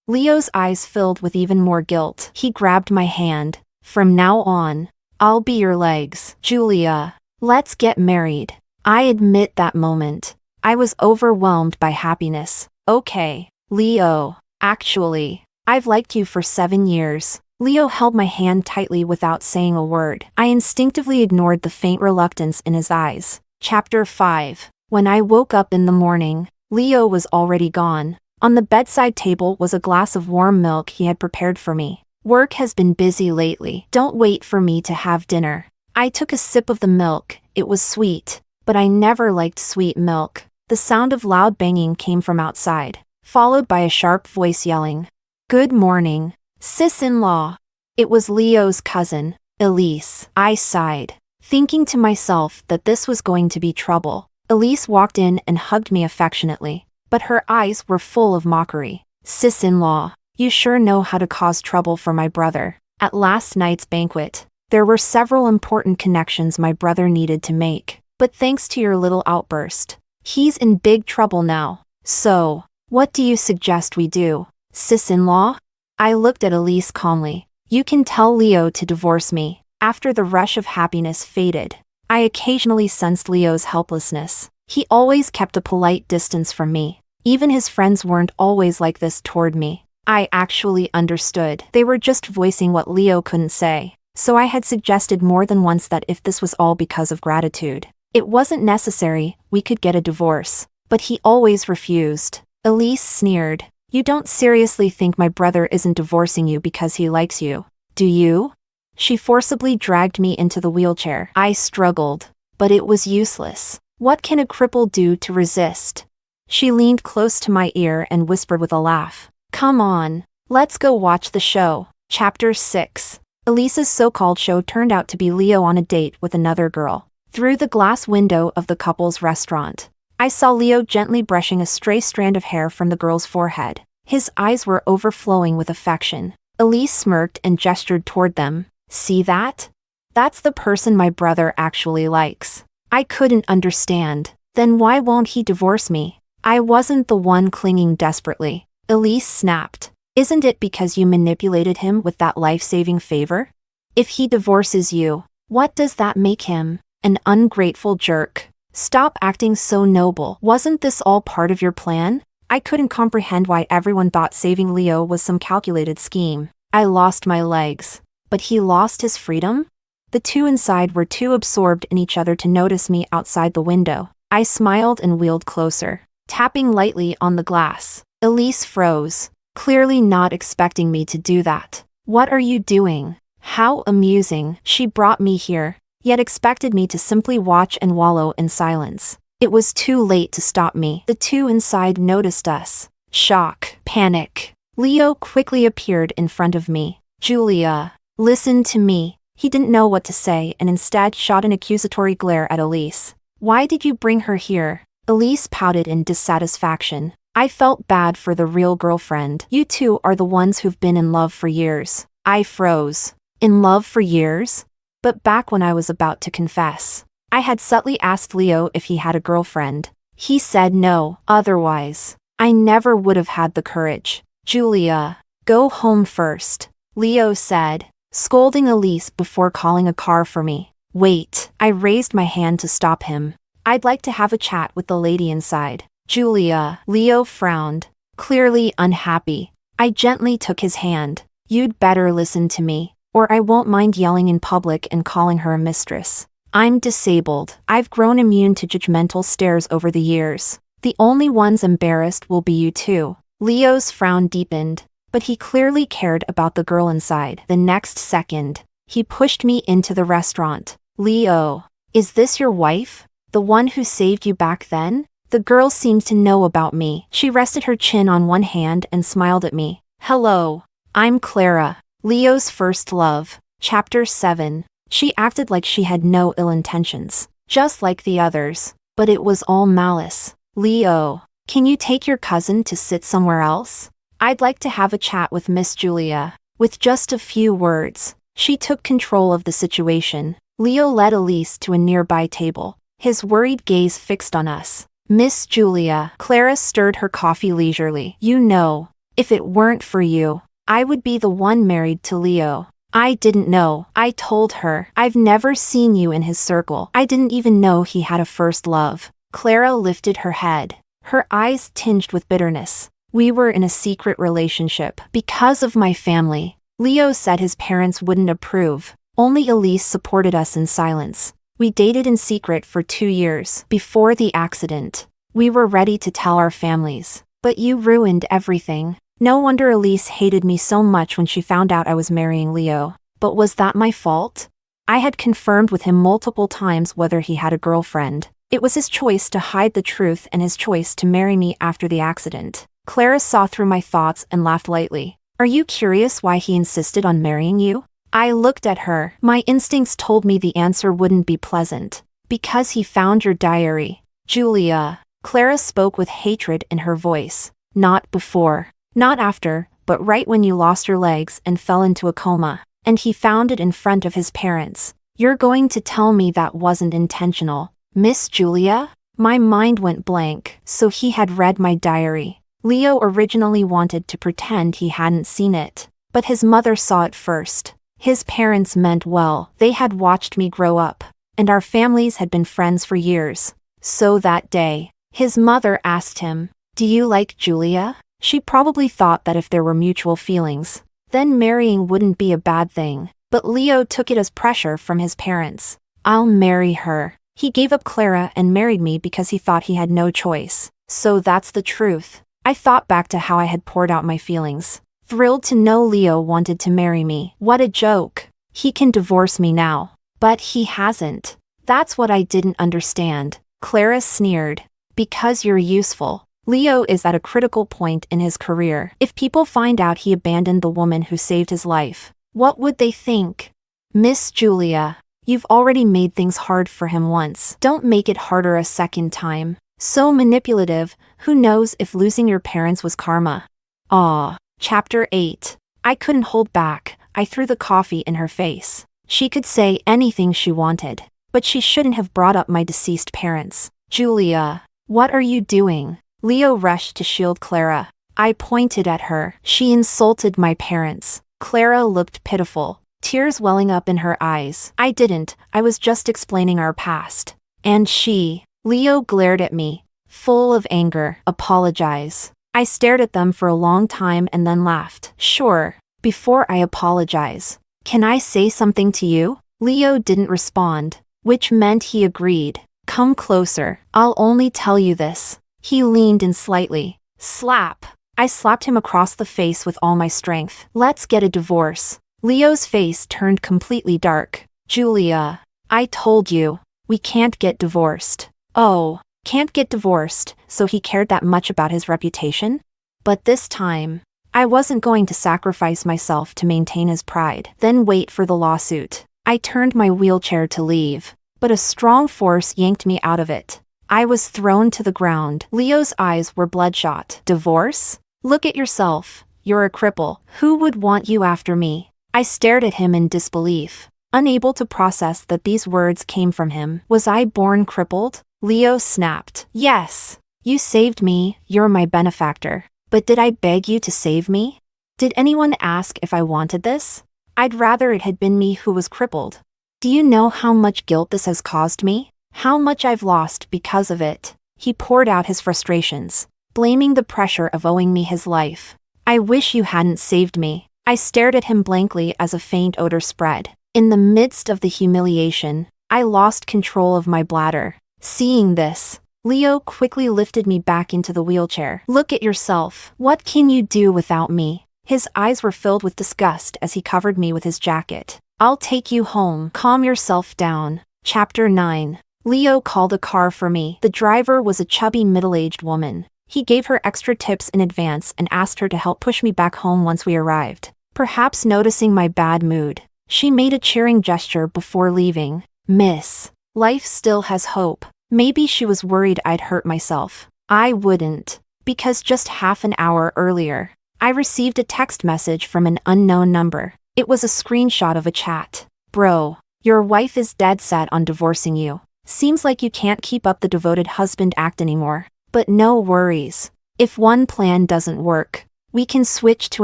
Leo's eyes filled with even more guilt. He grabbed my hand. From now on, I'll be your legs. Julia, let's get married. I admit that moment, I was overwhelmed by happiness. Okay, Leo, actually, I've liked you for 7 years. Leo held my hand tightly without saying a word. I instinctively ignored the faint reluctance in his eyes. Chapter 5. When I woke up in the morning, Leo was already gone. On the bedside table was a glass of warm milk he had prepared for me. Work has been busy lately. Don't wait for me to have dinner. I took a sip of the milk. It was sweet, but I never liked sweet milk. The sound of loud banging came from outside, followed by a sharp voice yelling, "Good morning, sis-in-law." It was Leo's cousin, Elise. I sighed, thinking to myself that this was going to be trouble. Elise walked in and hugged me affectionately, but her eyes were full of mockery. "Sis-in-law, you sure know how to cause trouble for my brother." At last night's banquet, there were several important connections my brother needed to make, but thanks to your little outburst, he's in big trouble now. So, what do you suggest we do, sis-in-law? I looked at Elise calmly. You can tell Leo to divorce me. After the rush of happiness faded, I occasionally sensed Leo's helplessness. He always kept a polite distance from me. Even his friends weren't always like this toward me. I actually understood. They were just voicing what Leo couldn't say. So I had suggested more than once that if this was all because of gratitude, it wasn't necessary, we could get a divorce. But he always refused. Elise sneered. You don't seriously think my brother isn't divorcing you because he likes you, do you? She forcibly dragged me into the wheelchair. I struggled, but it was useless. What can a cripple do to resist? She leaned close to my ear and whispered with a laugh. Come on, let's go watch the show. Chapter 6. Elise's so-called show turned out to be Leo on a date with another girl. Through the glass window of the couple's restaurant, I saw Leo gently brushing a stray strand of hair from the girl's forehead. His eyes were overflowing with affection. Elise smirked and gestured toward them. See that? That's the person my brother actually likes. I couldn't understand. Then why won't he divorce me? I wasn't the one clinging desperately. Elise snapped. Isn't it because you manipulated him with that life-saving favor? If he divorces you, what does that make him? An ungrateful jerk. Stop acting so noble. Wasn't this all part of your plan? I couldn't comprehend why everyone thought saving Leo was some calculated scheme. I lost my legs. But he lost his freedom? The two inside were too absorbed in each other to notice me outside the window. I smiled and wheeled closer, tapping lightly on the glass. Elise froze, clearly not expecting me to do that. What are you doing? How amusing. She brought me here, yet expected me to simply watch and wallow in silence. It was too late to stop me. The two inside noticed us. Shock, panic. Leo quickly appeared in front of me. Julia, listen to me. He didn't know what to say and instead shot an accusatory glare at Elise. Why did you bring her here? Elise pouted in dissatisfaction. I felt bad for the real girlfriend. You two are the ones who've been in love for years. I froze. In love for years? But back when I was about to confess, I had subtly asked Leo if he had a girlfriend. He said no. Otherwise, I never would have had the courage. Julia, go home first, Leo said, scolding Elise before calling a car for me. Wait, I raised my hand to stop him. I'd like to have a chat with the lady inside. Julia, Leo frowned, clearly unhappy. I gently took his hand. You'd better listen to me, or I won't mind yelling in public and calling her a mistress. I'm disabled. I've grown immune to judgmental stares over the years. The only ones embarrassed will be you two. Leo's frown deepened, but he clearly cared about the girl inside. The next second, he pushed me into the restaurant. Leo, is this your wife? The one who saved you back then? The girl seemed to know about me. She rested her chin on one hand and smiled at me. Hello, I'm Clara, Leo's first love. Chapter 7. She acted like she had no ill intentions, just like the others, but it was all malice. Leo, can you take your cousin to sit somewhere else? I'd like to have a chat with Miss Julia. With just a few words, she took control of the situation. Leo led Elise to a nearby table, his worried gaze fixed on us. Miss Julia, Clara stirred her coffee leisurely. You know, if it weren't for you, I would be the one married to Leo. I didn't know. I told her. I've never seen you in his circle. I didn't even know he had a first love. Clara lifted her head, her eyes tinged with bitterness. We were in a secret relationship. Because of my family. Leo said his parents wouldn't approve. Only Elise supported us in silence. We dated in secret for 2 years. Before the accident, we were ready to tell our families. But you ruined everything. No wonder Elise hated me so much when she found out I was marrying Leo. But was that my fault? I had confirmed with him multiple times whether he had a girlfriend. It was his choice to hide the truth and his choice to marry me after the accident. Clara saw through my thoughts and laughed lightly. Are you curious why he insisted on marrying you? I looked at her. My instincts told me the answer wouldn't be pleasant. Because he found your diary. Julia. Clara spoke with hatred in her voice. Not before. Not after, but right when you lost your legs and fell into a coma. And he found it in front of his parents. You're going to tell me that wasn't intentional. Miss Julia? My mind went blank. So he had read my diary. Leo originally wanted to pretend he hadn't seen it. But his mother saw it first. His parents meant well. They had watched me grow up. And our families had been friends for years. So that day, his mother asked him, "Do you like Julia?" She probably thought that if there were mutual feelings, then marrying wouldn't be a bad thing. But Leo took it as pressure from his parents. I'll marry her. He gave up Clara and married me because he thought he had no choice. So that's the truth. I thought back to how I had poured out my feelings. Thrilled to know Leo wanted to marry me. What a joke. He can divorce me now. But he hasn't. That's what I didn't understand. Clara sneered. Because you're useful. Leo is at a critical point in his career. If people find out he abandoned the woman who saved his life, what would they think? Miss Julia, you've already made things hard for him once. Don't make it harder a second time. So manipulative, who knows if losing your parents was karma? Aw. Chapter 8. I couldn't hold back. I threw the coffee in her face. She could say anything she wanted, but she shouldn't have brought up my deceased parents. Julia, what are you doing? Leo rushed to shield Clara. I pointed at her. She insulted my parents. Clara looked pitiful, tears welling up in her eyes. I didn't. I was just explaining our past. And she. Leo glared at me, full of anger. Apologize. I stared at them for a long time and then laughed. Sure. Before I apologize, can I say something to you? Leo didn't respond, which meant he agreed. Come closer. I'll only tell you this. He leaned in slightly. Slap. I slapped him across the face with all my strength. Let's get a divorce. Leo's face turned completely dark. Julia, I told you, we can't get divorced. Oh. Can't get divorced, so he cared that much about his reputation? But this time, I wasn't going to sacrifice myself to maintain his pride, then wait for the lawsuit. I turned my wheelchair to leave, but a strong force yanked me out of it. I was thrown to the ground. Leo's eyes were bloodshot. Divorce? Look at yourself. You're a cripple. Who would want you after me? I stared at him in disbelief, unable to process that these words came from him. Was I born crippled? Leo snapped. Yes. You saved me, you're my benefactor. But did I beg you to save me? Did anyone ask if I wanted this? I'd rather it had been me who was crippled. Do you know how much guilt this has caused me? How much I've lost because of it? He poured out his frustrations, blaming the pressure of owing me his life. I wish you hadn't saved me. I stared at him blankly as a faint odor spread. In the midst of the humiliation, I lost control of my bladder. Seeing this, Leo quickly lifted me back into the wheelchair. Look at yourself. What can you do without me? His eyes were filled with disgust as he covered me with his jacket. I'll take you home. Calm yourself down. Chapter 9. Leo called a car for me. The driver was a chubby middle-aged woman. He gave her extra tips in advance and asked her to help push me back home once we arrived. Perhaps noticing my bad mood, she made a cheering gesture before leaving. Miss, life still has hope. Maybe she was worried I'd hurt myself. I wouldn't. Because just half an hour earlier, I received a text message from an unknown number. It was a screenshot of a chat. Bro, your wife is dead set on divorcing you. Seems like you can't keep up the devoted husband act anymore. But no worries. If one plan doesn't work, we can switch to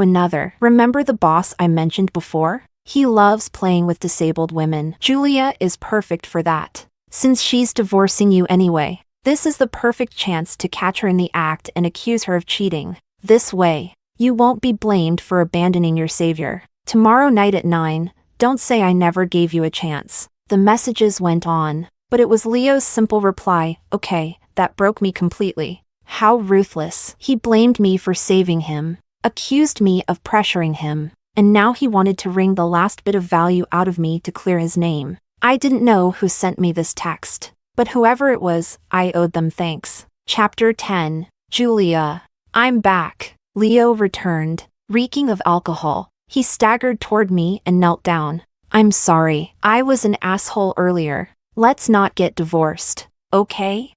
another. Remember the boss I mentioned before? He loves playing with disabled women. Julia is perfect for that. Since she's divorcing you anyway, this is the perfect chance to catch her in the act and accuse her of cheating. This way, you won't be blamed for abandoning your savior. Tomorrow night at 9, don't say I never gave you a chance. The messages went on, but it was Leo's simple reply, okay, that broke me completely. How ruthless. He blamed me for saving him, accused me of pressuring him, and now he wanted to wring the last bit of value out of me to clear his name. I didn't know who sent me this text, but whoever it was, I owed them thanks. Chapter 10. Julia. I'm back. Leo returned, reeking of alcohol. He staggered toward me and knelt down. I'm sorry. I was an asshole earlier. Let's not get divorced, okay?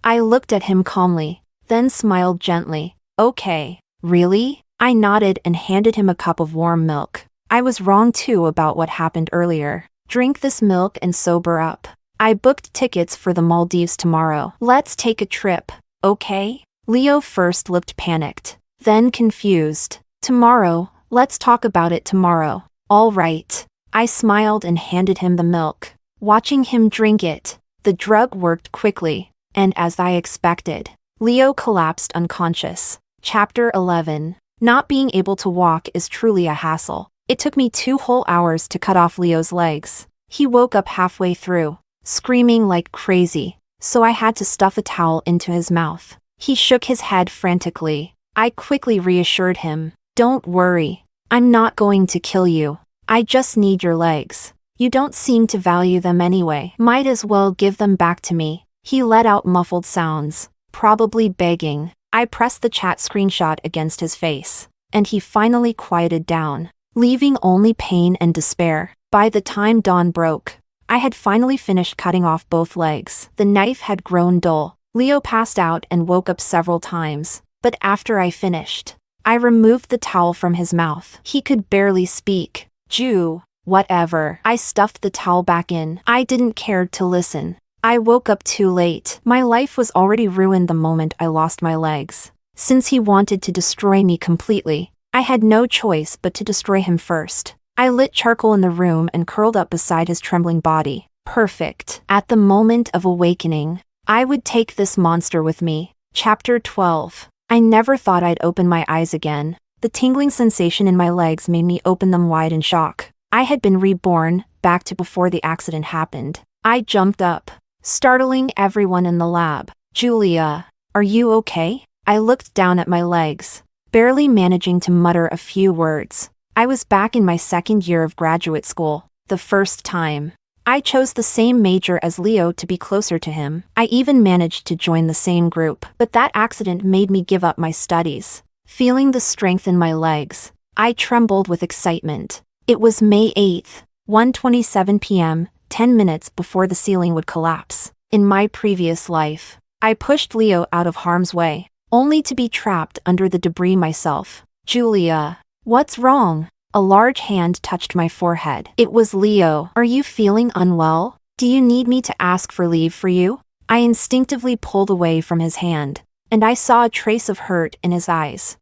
I looked at him calmly, then smiled gently. Okay, really? I nodded and handed him a cup of warm milk. I was wrong too about what happened earlier. Drink this milk and sober up. I booked tickets for the Maldives tomorrow. Let's take a trip, okay? Leo first looked panicked, then confused. Tomorrow, let's talk about it tomorrow. All right. I smiled and handed him the milk. Watching him drink it, the drug worked quickly, and as I expected, Leo collapsed unconscious. Chapter 11. Not being able to walk is truly a hassle. It took me 2 whole hours to cut off Leo's legs. He woke up halfway through, screaming like crazy, so I had to stuff a towel into his mouth. He shook his head frantically. I quickly reassured him. Don't worry. I'm not going to kill you. I just need your legs. You don't seem to value them anyway. Might as well give them back to me. He let out muffled sounds, probably begging. I pressed the chat screenshot against his face, and he finally quieted down, leaving only pain and despair. By the time dawn broke, I had finally finished cutting off both legs. The knife had grown dull. Leo passed out and woke up several times, but after I finished, I removed the towel from his mouth. He could barely speak. Jew, whatever. I stuffed the towel back in. I didn't care to listen. I woke up too late. My life was already ruined the moment I lost my legs. Since he wanted to destroy me completely, I had no choice but to destroy him first. I lit charcoal in the room and curled up beside his trembling body. Perfect. At the moment of awakening, I would take this monster with me. Chapter 12. I never thought I'd open my eyes again. The tingling sensation in my legs made me open them wide in shock. I had been reborn, back to before the accident happened. I jumped up, startling everyone in the lab. Julia, are you okay? I looked down at my legs, barely managing to mutter a few words. I was back in my 2nd year of graduate school, the first time. I chose the same major as Leo to be closer to him. I even managed to join the same group, but that accident made me give up my studies. Feeling the strength in my legs, I trembled with excitement. It was May 8th, 1:27 p.m., 10 minutes before the ceiling would collapse. In my previous life, I pushed Leo out of harm's way, only to be trapped under the debris myself. Julia, what's wrong? A large hand touched my forehead. It was Leo. Are you feeling unwell? Do you need me to ask for leave for you? I instinctively pulled away from his hand, and I saw a trace of hurt in his eyes.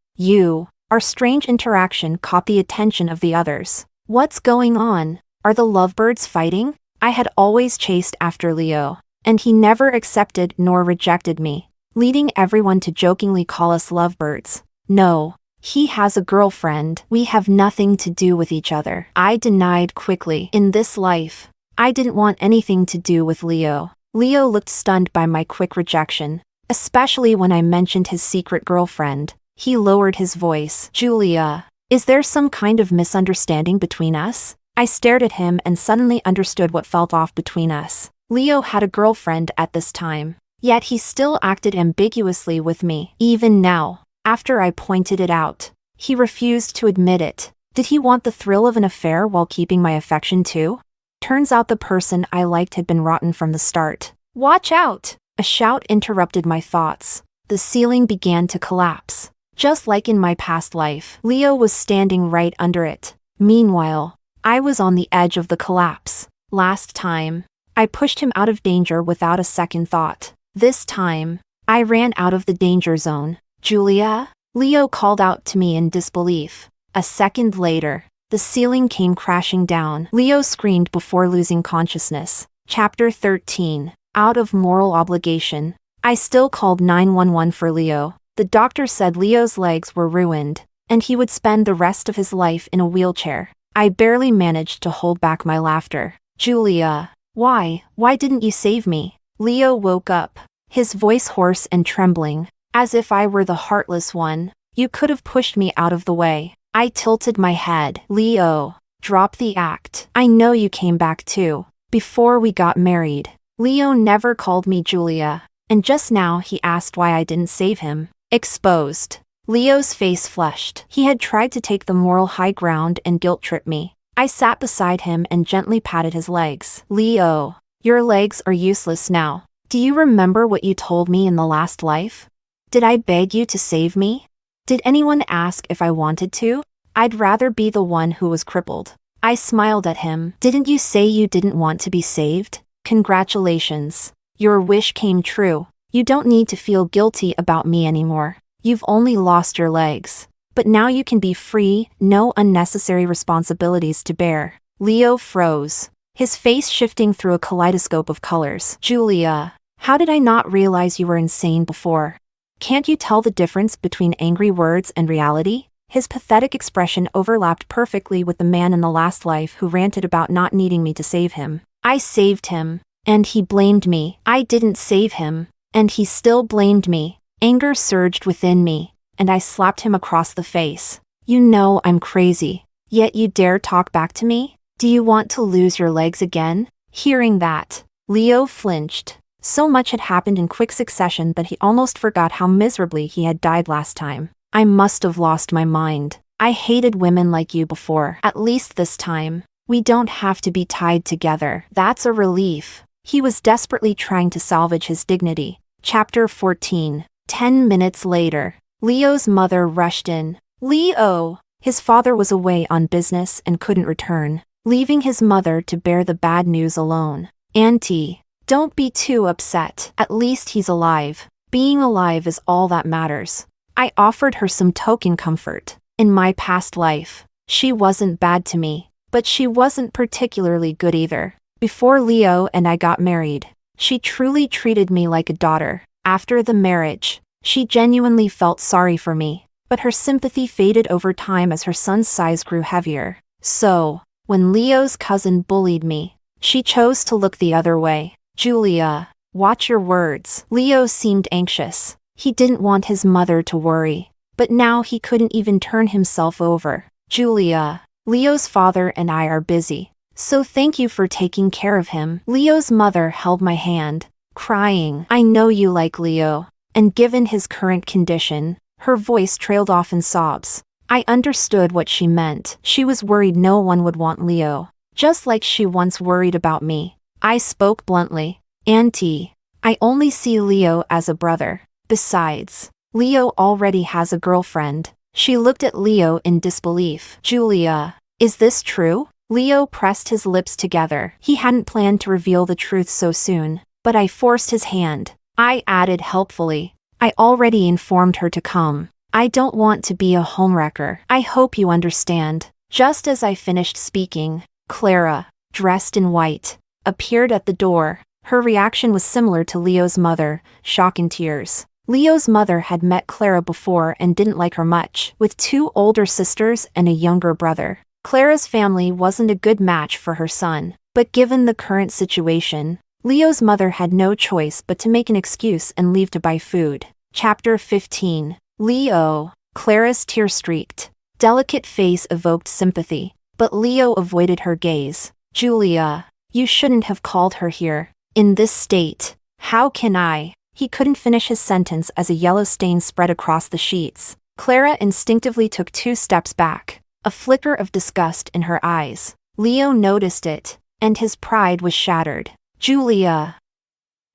Our strange interaction caught the attention of the others. What's going on? Are the lovebirds fighting? I had always chased after Leo, and he never accepted nor rejected me, leading everyone to jokingly call us lovebirds. No. He has a girlfriend. We have nothing to do with each other. I denied quickly. In this life, I didn't want anything to do with Leo. Leo looked stunned by my quick rejection, especially when I mentioned his secret girlfriend. He lowered his voice. Julia, is there some kind of misunderstanding between us? I stared at him and suddenly understood what felt off between us. Leo had a girlfriend at this time, yet he still acted ambiguously with me. Even now, after I pointed it out, he refused to admit it. Did he want the thrill of an affair while keeping my affection too? Turns out the person I liked had been rotten from the start. Watch out! A shout interrupted my thoughts. The ceiling began to collapse. Just like in my past life, Leo was standing right under it. Meanwhile, I was on the edge of the collapse. Last time, I pushed him out of danger without a second thought. This time, I ran out of the danger zone. Julia? Leo called out to me in disbelief. A second later, the ceiling came crashing down. Leo screamed before losing consciousness. Chapter 13. Out of moral obligation. I still called 911 for Leo. The doctor said Leo's legs were ruined, and he would spend the rest of his life in a wheelchair. I barely managed to hold back my laughter. Julia, why didn't you save me? Leo woke up, his voice hoarse and trembling, as if I were the heartless one. You could have pushed me out of the way. I tilted my head. Leo, drop the act. I know you came back too, before we got married. Leo never called me Julia, and just now he asked why I didn't save him. Exposed. Leo's face flushed. He had tried to take the moral high ground and guilt-trip me. I sat beside him and gently patted his legs. Leo, your legs are useless now. Do you remember what you told me in the last life? Did I beg you to save me? Did anyone ask if I wanted to? I'd rather be the one who was crippled. I smiled at him. Didn't you say you didn't want to be saved? Congratulations. Your wish came true. You don't need to feel guilty about me anymore. You've only lost your legs. But now you can be free, no unnecessary responsibilities to bear. Leo froze, his face shifting through a kaleidoscope of colors. Julia, how did I not realize you were insane before? Can't you tell the difference between angry words and reality? His pathetic expression overlapped perfectly with the man in the last life who ranted about not needing me to save him. I saved him, and he blamed me. I didn't save him, and he still blamed me. Anger surged within me, and I slapped him across the face. You know I'm crazy, yet you dare talk back to me? Do you want to lose your legs again? Hearing that, Leo flinched. So much had happened in quick succession that he almost forgot how miserably he had died last time. I must have lost my mind. I hated women like you before. At least this time, we don't have to be tied together. That's a relief. He was desperately trying to salvage his dignity. Chapter 14. 10 minutes later, Leo's mother rushed in. Leo! His father was away on business and couldn't return, leaving his mother to bear the bad news alone. Auntie, don't be too upset. At least he's alive. Being alive is all that matters. I offered her some token comfort. In my past life, she wasn't bad to me, but she wasn't particularly good either. Before Leo and I got married, she truly treated me like a daughter. After the marriage, she genuinely felt sorry for me, but her sympathy faded over time as her son's size grew heavier. So, when Leo's cousin bullied me, she chose to look the other way. Julia, watch your words. Leo seemed anxious. He didn't want his mother to worry, but now he couldn't even turn himself over. Julia, Leo's father and I are busy, so thank you for taking care of him. Leo's mother held my hand, crying. I know you like Leo, and given his current condition, her voice trailed off in sobs. I understood what she meant. She was worried no one would want Leo, just like she once worried about me. I spoke bluntly. Auntie, I only see Leo as a brother. Besides, Leo already has a girlfriend. She looked at Leo in disbelief. Julia, is this true? Leo pressed his lips together. He hadn't planned to reveal the truth so soon, but I forced his hand. I added helpfully. I already informed her to come. I don't want to be a homewrecker. I hope you understand. Just as I finished speaking, Clara, dressed in white, appeared at the door. Her reaction was similar to Leo's mother, shock and tears. Leo's mother had met Clara before and didn't like her much, with 2 older sisters and a younger brother. Clara's family wasn't a good match for her son, but given the current situation, Leo's mother had no choice but to make an excuse and leave to buy food. Chapter 15. Leo. Clara's tear-streaked, delicate face evoked sympathy, but Leo avoided her gaze. Julia, you shouldn't have called her here. In this state, how can I? He couldn't finish his sentence as a yellow stain spread across the sheets. Clara instinctively took 2 steps back, a flicker of disgust in her eyes. Leo noticed it, and his pride was shattered. Julia,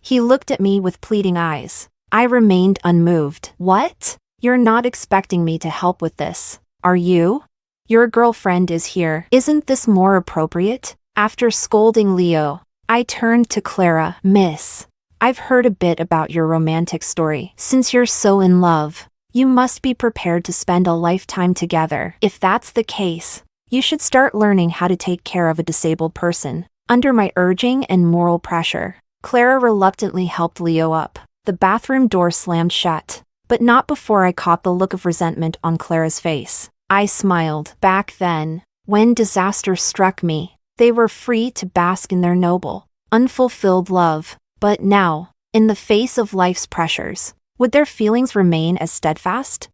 He looked at me with pleading eyes. I remained unmoved. What? You're not expecting me to help with this, are you? Your girlfriend is here. Isn't this more appropriate? After scolding Leo, I turned to Clara. Miss, I've heard a bit about your romantic story. Since you're so in love, you must be prepared to spend a lifetime together. If that's the case, you should start learning how to take care of a disabled person. Under my urging and moral pressure, Clara reluctantly helped Leo up. The bathroom door slammed shut, but not before I caught the look of resentment on Clara's face. I smiled. Back then, when disaster struck me, they were free to bask in their noble, unfulfilled love. But now, in the face of life's pressures, would their feelings remain as steadfast?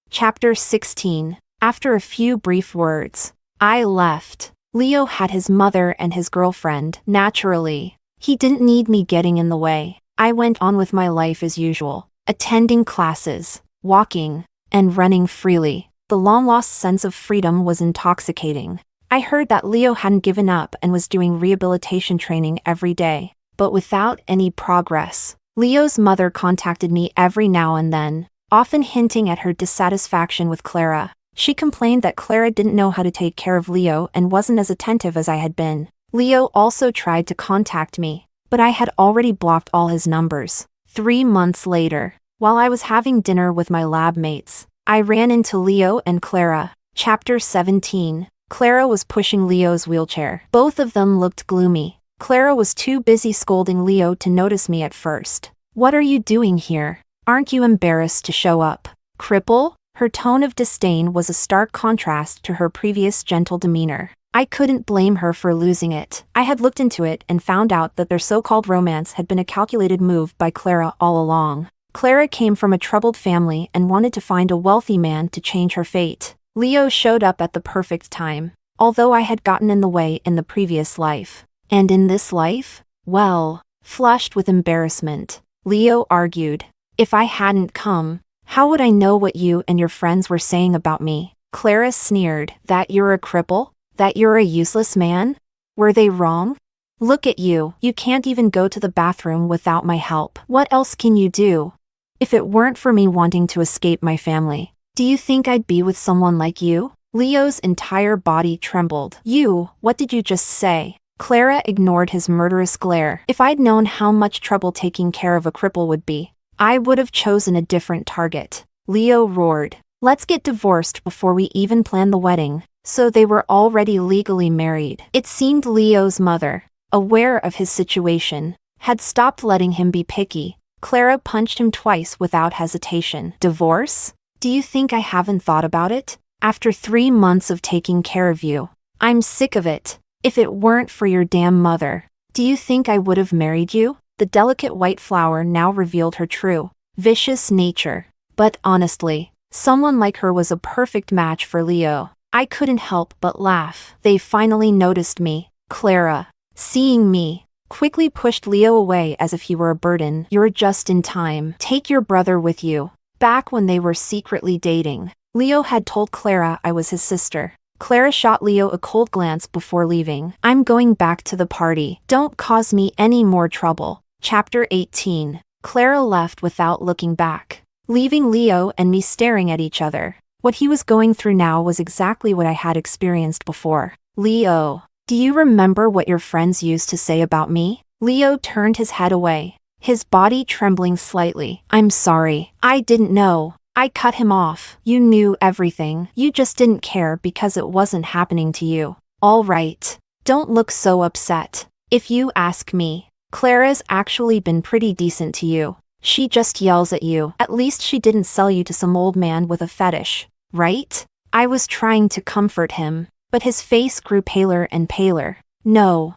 Chapter 16. After a few brief words, I left. Leo had his mother and his girlfriend. Naturally, he didn't need me getting in the way. I went on with my life as usual, attending classes, walking, and running freely. The long-lost sense of freedom was intoxicating. I heard that Leo hadn't given up and was doing rehabilitation training every day, but without any progress. Leo's mother contacted me every now and then, often hinting at her dissatisfaction with Clara. She complained that Clara didn't know how to take care of Leo and wasn't as attentive as I had been. Leo also tried to contact me, but I had already blocked all his numbers. 3 months later, while I was having dinner with my lab mates, I ran into Leo and Clara. Chapter 17. Clara was pushing Leo's wheelchair. Both of them looked gloomy. Clara was too busy scolding Leo to notice me at first. What are you doing here? Aren't you embarrassed to show up? Cripple? Her tone of disdain was a stark contrast to her previous gentle demeanor. I couldn't blame her for losing it. I had looked into it and found out that their so-called romance had been a calculated move by Clara all along. Clara came from a troubled family and wanted to find a wealthy man to change her fate. Leo showed up at the perfect time, although I had gotten in the way in the previous life. And in this life? Well, flushed with embarrassment, Leo argued, if I hadn't come, how would I know what you and your friends were saying about me? Clara sneered. That you're a cripple? That you're a useless man? Were they wrong? Look at you. You can't even go to the bathroom without my help. What else can you do? If it weren't for me wanting to escape my family, do you think I'd be with someone like you? Leo's entire body trembled. You, what did you just say? Clara ignored his murderous glare. If I'd known how much trouble taking care of a cripple would be, I would have chosen a different target. Leo roared. Let's get divorced before we even plan the wedding. So they were already legally married. It seemed Leo's mother, aware of his situation, had stopped letting him be picky. Clara punched him twice without hesitation. Divorce? Do you think I haven't thought about it? After 3 months of taking care of you, I'm sick of it. If it weren't for your damn mother, do you think I would have married you? The delicate white flower now revealed her true, vicious nature. But honestly, someone like her was a perfect match for Leo. I couldn't help but laugh. They finally noticed me. Clara, seeing me, quickly pushed Leo away as if he were a burden. You're just in time. Take your brother with you. Back when they were secretly dating, Leo had told Clara I was his sister. Clara shot Leo a cold glance before leaving. I'm going back to the party. Don't cause me any more trouble. Chapter 18. Clara left without looking back, leaving Leo and me staring at each other. What he was going through now was exactly what I had experienced before. Leo, do you remember what your friends used to say about me? Leo turned his head away, his body trembling slightly. I'm sorry. I didn't know. I cut him off. You knew everything. You just didn't care because it wasn't happening to you. All right. Don't look so upset. If you ask me, Clara's actually been pretty decent to you. She just yells at you. At least she didn't sell you to some old man with a fetish, right? I was trying to comfort him, but his face grew paler and paler. No.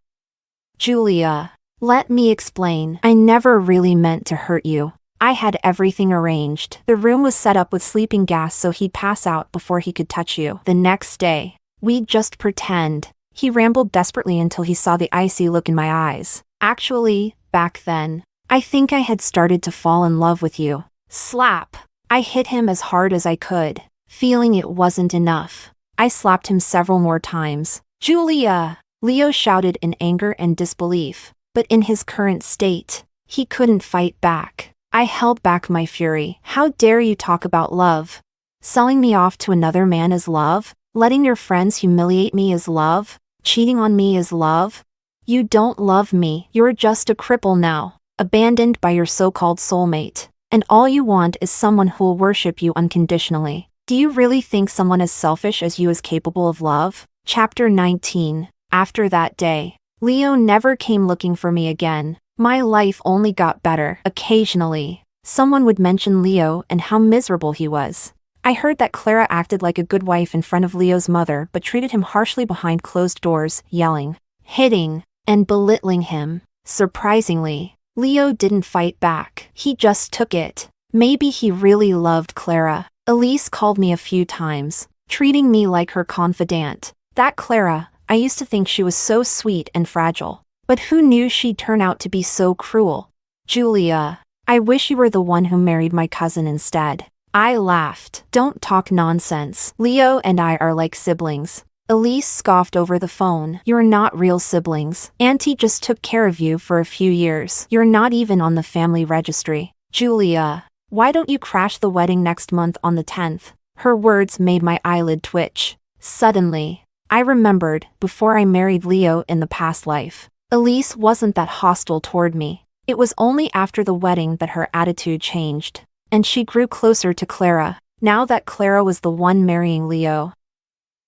Julia, let me explain. I never really meant to hurt you. I had everything arranged. The room was set up with sleeping gas so he'd pass out before he could touch you. The next day, we'd just pretend. He rambled desperately until he saw the icy look in my eyes. Actually, back then, I think I had started to fall in love with you. Slap. I hit him as hard as I could, feeling it wasn't enough. I slapped him several more times. Julia! Leo shouted in anger and disbelief, but in his current state, He couldn't fight back. I held back my fury. How dare you talk about love? Selling me off to another man is love? Letting your friends humiliate me is love? Cheating on me is love? You don't love me. You're just a cripple now, abandoned by your so-called soulmate. And all you want is someone who'll worship you unconditionally. Do you really think someone as selfish as you is capable of love? Chapter 19. After that day, Leo never came looking for me again. My life only got better. Occasionally, someone would mention Leo and how miserable he was. I heard that Clara acted like a good wife in front of Leo's mother but treated him harshly behind closed doors, yelling, hitting, and belittling him. Surprisingly, Leo didn't fight back. He just took it. Maybe he really loved Clara. Elise called me a few times, treating me like her confidant. That Clara, I used to think she was so sweet and fragile. But who knew she'd turn out to be so cruel? Julia, I wish you were the one who married my cousin instead. I laughed. Don't talk nonsense. Leo and I are like siblings. Elise scoffed over the phone. You're not real siblings. Auntie just took care of you for a few years. You're not even on the family registry. Julia, why don't you crash the wedding next month on the 10th? Her words made my eyelid twitch. Suddenly, I remembered, before I married Leo in the past life, Elise wasn't that hostile toward me. It was only after the wedding that her attitude changed, and she grew closer to Clara, now that Clara was the one marrying Leo.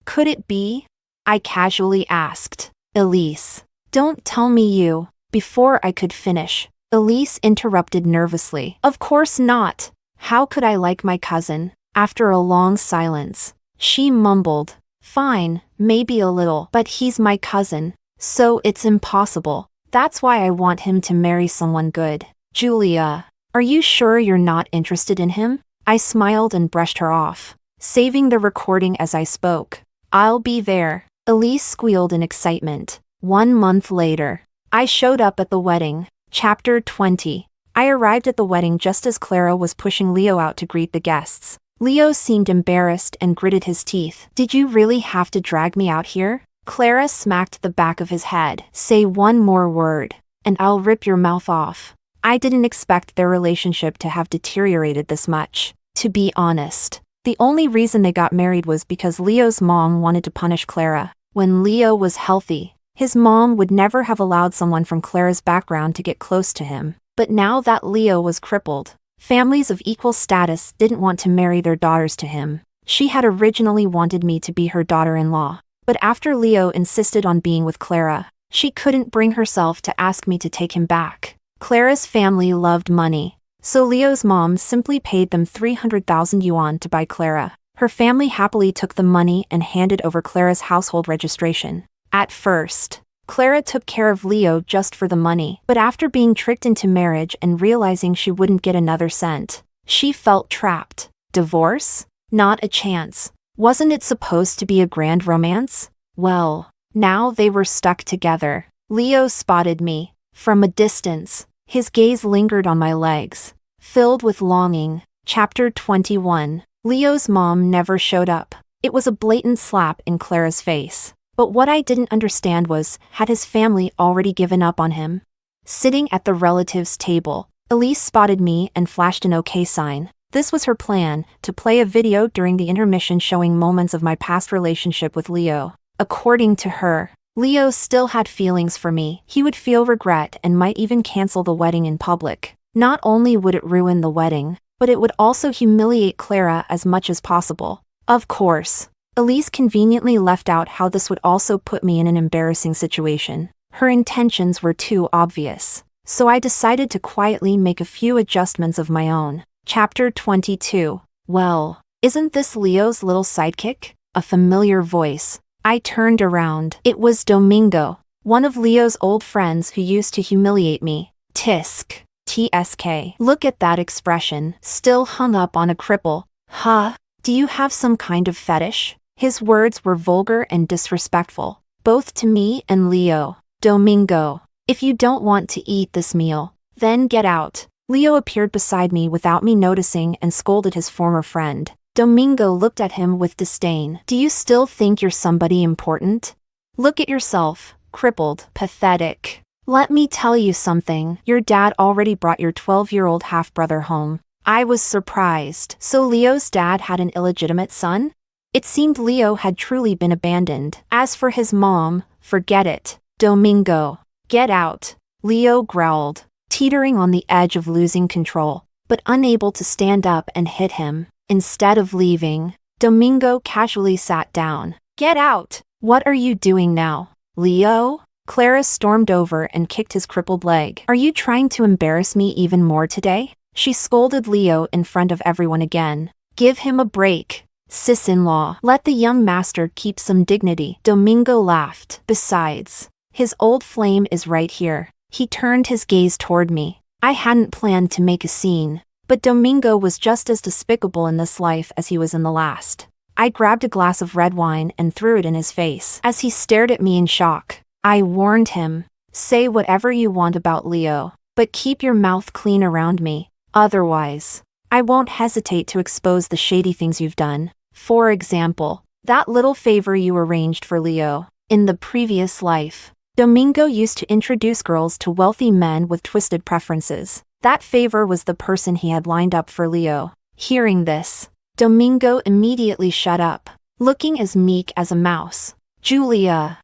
Could it be? I casually asked. Elise, don't tell me you. Before I could finish, Elise interrupted nervously. Of course not. How could I like my cousin? After a long silence, she mumbled, fine, maybe a little, but he's my cousin. So it's impossible. That's why I want him to marry someone good. Julia, are you sure you're not interested in him? I smiled and brushed her off, saving the recording as I spoke. I'll be there. Elise squealed in excitement. 1 month later, I showed up at the wedding. Chapter 20. I arrived at the wedding just as Clara was pushing Leo out to greet the guests. Leo seemed embarrassed and gritted his teeth. Did you really have to drag me out here? Clara smacked the back of his head. Say one more word, and I'll rip your mouth off. I didn't expect their relationship to have deteriorated this much. To be honest, the only reason they got married was because Leo's mom wanted to punish Clara. When Leo was healthy, his mom would never have allowed someone from Clara's background to get close to him. But now that Leo was crippled, families of equal status didn't want to marry their daughters to him. She had originally wanted me to be her daughter-in-law. But after Leo insisted on being with Clara, she couldn't bring herself to ask me to take him back. Clara's family loved money, so Leo's mom simply paid them 300,000 yuan to buy Clara. Her family happily took the money and handed over Clara's household registration. At first, Clara took care of Leo just for the money, but after being tricked into marriage and realizing she wouldn't get another cent, she felt trapped. Divorce? Not a chance. Wasn't it supposed to be a grand romance? Well, now they were stuck together. Leo spotted me. From a distance, his gaze lingered on my legs, filled with longing. Chapter 21. Leo's mom never showed up. It was a blatant slap in Clara's face. But what I didn't understand was, had his family already given up on him? Sitting at the relatives' table, Elise spotted me and flashed an okay sign. This was her plan, to play a video during the intermission showing moments of my past relationship with Leo. According to her, Leo still had feelings for me. He would feel regret and might even cancel the wedding in public. Not only would it ruin the wedding, but it would also humiliate Clara as much as possible. Of course, Elise conveniently left out how this would also put me in an embarrassing situation. Her intentions were too obvious, so I decided to quietly make a few adjustments of my own. Chapter 22. Well, isn't this Leo's little sidekick? A familiar voice. I turned around. It was Domingo, one of Leo's old friends who used to humiliate me. Tisk. TSK. Look at that expression, still hung up on a cripple. Huh? Do you have some kind of fetish? His words were vulgar and disrespectful, both to me and Leo. Domingo, if you don't want to eat this meal, then get out. Leo appeared beside me without me noticing and scolded his former friend. Domingo looked at him with disdain. Do you still think you're somebody important? Look at yourself, crippled, pathetic. Let me tell you something. Your dad already brought your 12-year-old half-brother home. I was surprised. So Leo's dad had an illegitimate son? It seemed Leo had truly been abandoned. As for his mom, forget it. Domingo, get out, Leo growled, teetering on the edge of losing control, but unable to stand up and hit him. Instead of leaving, Domingo casually sat down. Get out! What are you doing now, Leo? Clara stormed over and kicked his crippled leg. Are you trying to embarrass me even more today? She scolded Leo in front of everyone again. Give him a break, sis-in-law. Let the young master keep some dignity. Domingo laughed. Besides, his old flame is right here. He turned his gaze toward me. I hadn't planned to make a scene, but Domingo was just as despicable in this life as he was in the last. I grabbed a glass of red wine and threw it in his face. As he stared at me in shock, I warned him, say whatever you want about Leo, but keep your mouth clean around me. Otherwise, I won't hesitate to expose the shady things you've done. For example, that little favor you arranged for Leo. In the previous life, Domingo used to introduce girls to wealthy men with twisted preferences. That favor was the person he had lined up for Leo. Hearing this, Domingo immediately shut up, looking as meek as a mouse. Julia.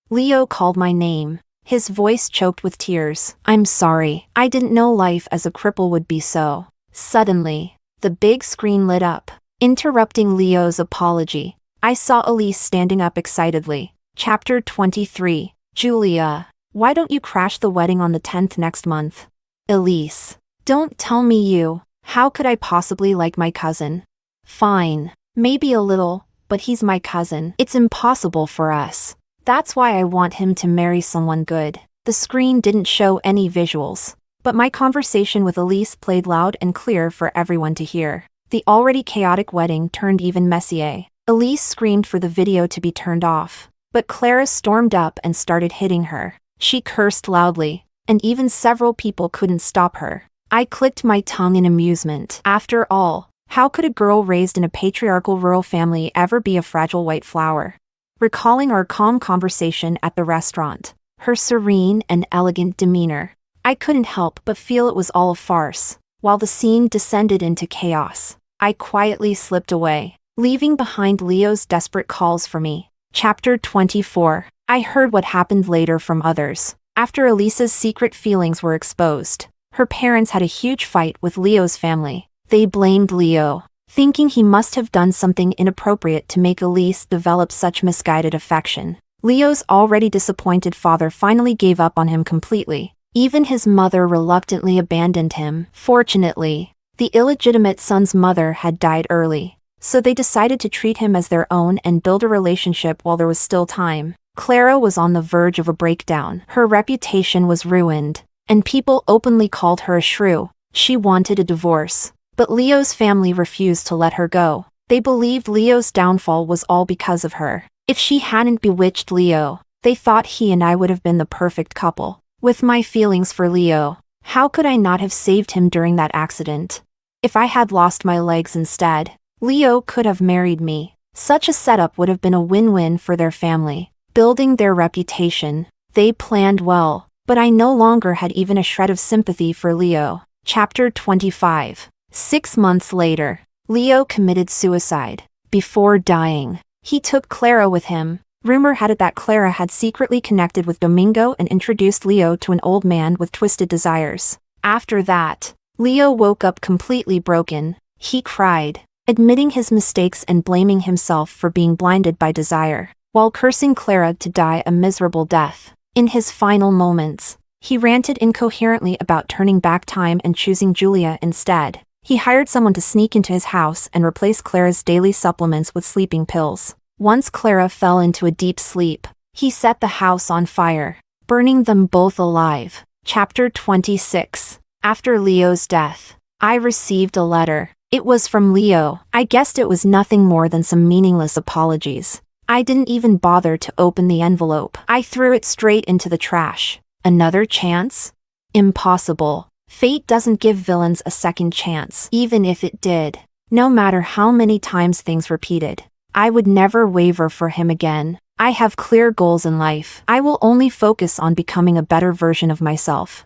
Leo called my name, his voice choked with tears. I'm sorry, I didn't know life as a cripple would be so. Suddenly, the big screen lit up, interrupting Leo's apology. I saw Elise standing up excitedly. Chapter 23. Julia, why don't you crash the wedding on the 10th next month? Elise, don't tell me you. How could I possibly like my cousin? Fine, maybe a little, but he's my cousin. It's impossible for us. That's why I want him to marry someone good. The screen didn't show any visuals, but my conversation with Elise played loud and clear for everyone to hear. The already chaotic wedding turned even messier. Elise screamed for the video to be turned off, but Clara stormed up and started hitting her. She cursed loudly, and even several people couldn't stop her. I clicked my tongue in amusement. After all, how could a girl raised in a patriarchal rural family ever be a fragile white flower? Recalling our calm conversation at the restaurant, her serene and elegant demeanor, I couldn't help but feel it was all a farce. While the scene descended into chaos, I quietly slipped away, leaving behind Leo's desperate calls for me. Chapter 24. I heard what happened later from others. After Elisa's secret feelings were exposed, her parents had a huge fight with Leo's family. They blamed Leo, thinking he must have done something inappropriate to make Elise develop such misguided affection. Leo's already disappointed father finally gave up on him completely. Even his mother reluctantly abandoned him. Fortunately, the illegitimate son's mother had died early, so they decided to treat him as their own and build a relationship while there was still time. Clara was on the verge of a breakdown. Her reputation was ruined, and people openly called her a shrew. She wanted a divorce, but Leo's family refused to let her go. They believed Leo's downfall was all because of her. If she hadn't bewitched Leo, they thought he and I would have been the perfect couple. With my feelings for Leo, how could I not have saved him during that accident? If I had lost my legs instead, Leo could have married me. Such a setup would have been a win-win for their family. Building their reputation, they planned well, but I no longer had even a shred of sympathy for Leo. Chapter 25. 6 months later, Leo committed suicide. Before dying, he took Clara with him. Rumor had it that Clara had secretly connected with Domingo and introduced Leo to an old man with twisted desires. After that, Leo woke up completely broken. He cried, admitting his mistakes and blaming himself for being blinded by desire, while cursing Clara to die a miserable death. In his final moments, he ranted incoherently about turning back time and choosing Julia instead. He hired someone to sneak into his house and replace Clara's daily supplements with sleeping pills. Once Clara fell into a deep sleep, he set the house on fire, burning them both alive. Chapter 26. After Leo's death, I received a letter. It was from Leo. I guessed it was nothing more than some meaningless apologies. I didn't even bother to open the envelope. I threw it straight into the trash. Another chance? Impossible. Fate doesn't give villains a second chance. Even if it did, no matter how many times things repeated, I would never waver for him again. I have clear goals in life. I will only focus on becoming a better version of myself.